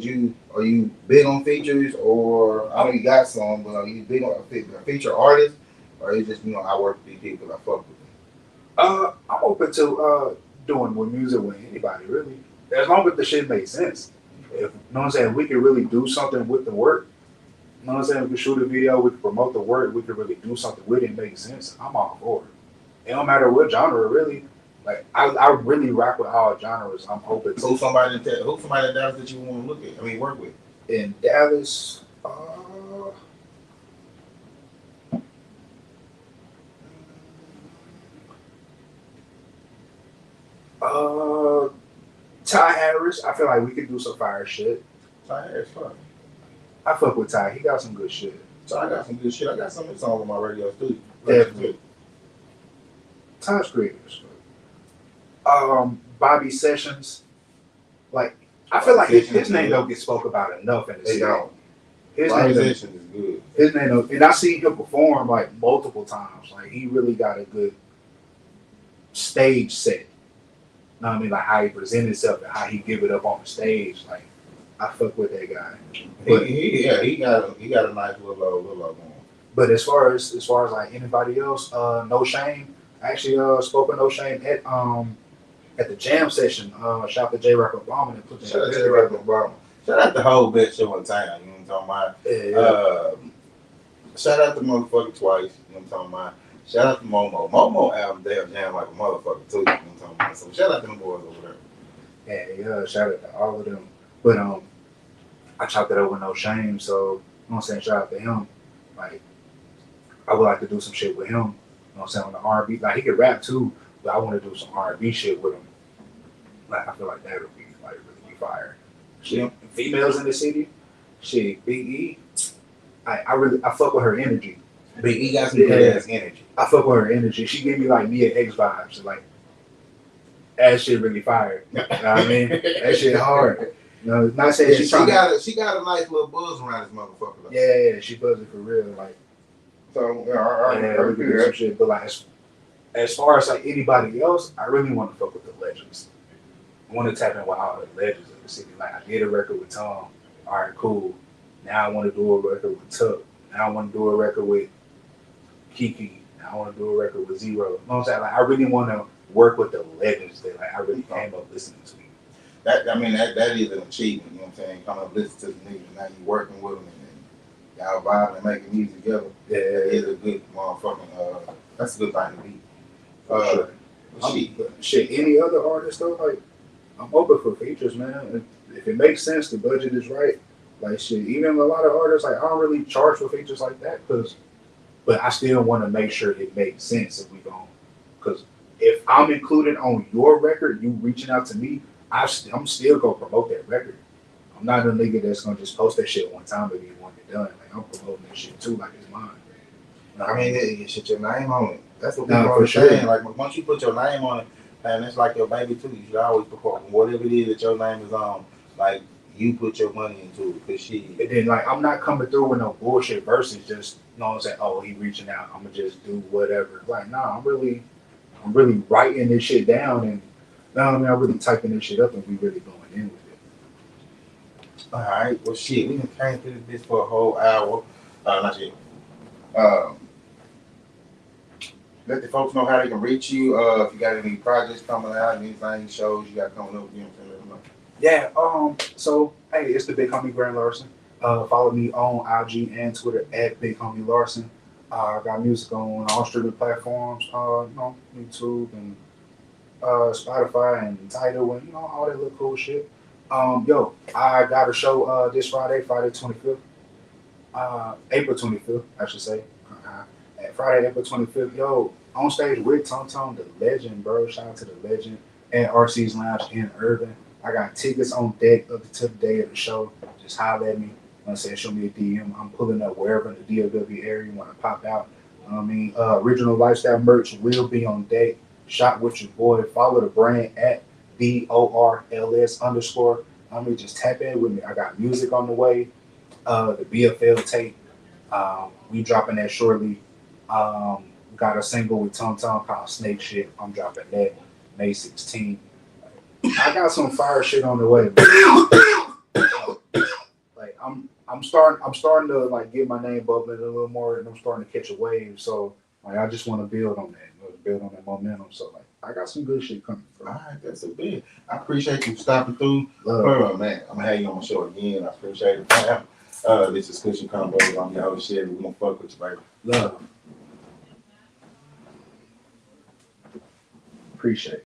you big on features, or, I know you got some, but are you big on a feature artist, or is just, I work with these people, I fuck with them? I'm open to doing with music with anybody, really. As long as the shit makes sense. If, you know what I'm saying, we can really do something with the work. You know what I'm saying? We can shoot a video, we can promote the work, we can really do something with it and make sense. I'm all for it. It don't matter what genre, really. Like, I really rock with all genres. I'm open to. Who's somebody in Dallas that you want to work with? In Dallas, Ty Harris. I feel like we could do some fire shit. Ty Harris, fuck. I fuck with Ty. He got some good shit. Ty got some good shit. I got some of his songs on my radio studio. Definitely. Ty's creators. Bobby Sessions. Like, I feel like his name don't get spoke about enough in the city. His Improvisation is good. His name, and I seen him perform like multiple times. Like he really got a good stage set. You know what I mean? Like how he present himself and how he give it up on the stage. Like I fuck with that guy. But He got a nice little going. But as far as like anybody else, No Shame. I actually spoke with No Shame at the jam session. Shout out to J Rock Obama and put Shout out to J Rock Obama. Shout out the whole best show in town. You know what I'm talking about? Shout out to motherfucker Twice. You know what I'm talking about? Shout out to Momo. Momo album damn jam like a motherfucker too. You know what I'm talking about? So shout out to them boys over there. Yeah, shout out to all of them. But I chopped it up with No Shame, so you know what I'm saying, shout out to him. Like I would like to do some shit with him. You know what I'm saying, on the R&B. Like he could rap too, but I want to do some R&B shit with him. Like I feel like that would be like really be fire. Shit, females in the city, shit, Big E. I fuck with her energy. Big E got some good ass energy. I fuck with her energy. She gave me like Mia X vibes. Like that shit really fire. You know what I mean? That shit hard. You know, not saying she got a nice little buzz around this motherfucker. Though. Yeah, she buzzing for real. Like so, we can do some shit. But like as far as like anybody else, I really want to fuck with the legends. I want to tap in with all the legends of the city. Like I did a record with Tom. All right, cool. Now I want to do a record with Tuck. Now I want to do a record with Kiki. Now I want to do a record with Zero. You know what I'm saying? Like I really want to work with the legends that like I really came up listening to. That is an achievement. You know what I'm saying? Come up listen to the niggas. Now you working with them and y'all vibing and making music together. Yeah, that is a good motherfucking. That's a good thing to be. Sure. Shit. Any other artist though? Like I'm open for features, man. If it makes sense, the budget is right. Like shit, even a lot of artists, like I don't really charge for features like that, but I still want to make sure it makes sense if we go. Because if I'm included on your record, you reaching out to me, I'm still gonna promote that record. I'm not a nigga that's gonna just post that shit one time and be one and done. Like I'm promoting that shit too, like it's mine. I mean, you should your name on it. That's what people are saying. Sure. Like once you put your name on it, and it's like your baby too. You should always perform whatever it is that your name is on. Like you put your money into it, cause she. And then like I'm not coming through with no bullshit verses. Just you know what I'm saying. Oh, he reaching out. I'm gonna just do whatever. Like nah, I'm really writing this shit down and. No, I mean, I'm really typing this shit up and we really going in with it. All right. Well, shit, we can came through this for a whole hour. Not yet. Let the folks know how they can reach you. If you got any projects coming out, anything, shows you got coming up, you know what I'm saying? Let them know. Yeah. So, hey, it's the Big Homie Grand Larson. Follow me on IG and Twitter at Big Homie Larson. I got music on all streaming platforms. YouTube and. Spotify and Tidal and all that little cool shit. I got a show this Friday 25th. April 25th, I should say. Friday, April 25th. Yo, on stage with Tom Tom, the legend, bro. Shout out to the legend at RC's Lounge in Irving. I got tickets on deck up to the day of the show. Just holler at me. I'm saying, show me a DM. I'm pulling up wherever in the DOW area you want to pop out. Original Lifestyle merch will be on deck. Shop with your boy. Follow the brand at BORLS_. Just tap in with me. I got music on the way. The BFL tape. We dropping that shortly. Got a single with Tom Tom called Snake Shit. I'm dropping that May 16th. I got some fire shit on the way. Like I'm starting to like get my name bubbling a little more, and I'm starting to catch a wave. So like I just want to build on that, build on that momentum. So like I got some good shit coming. All right, that's a bit. I appreciate you stopping through. Man, I'm gonna have you on my show again. I appreciate it. This is Kush&konvos. I'm your host, Sherry. We gonna fuck with you, baby. Love. Appreciate it.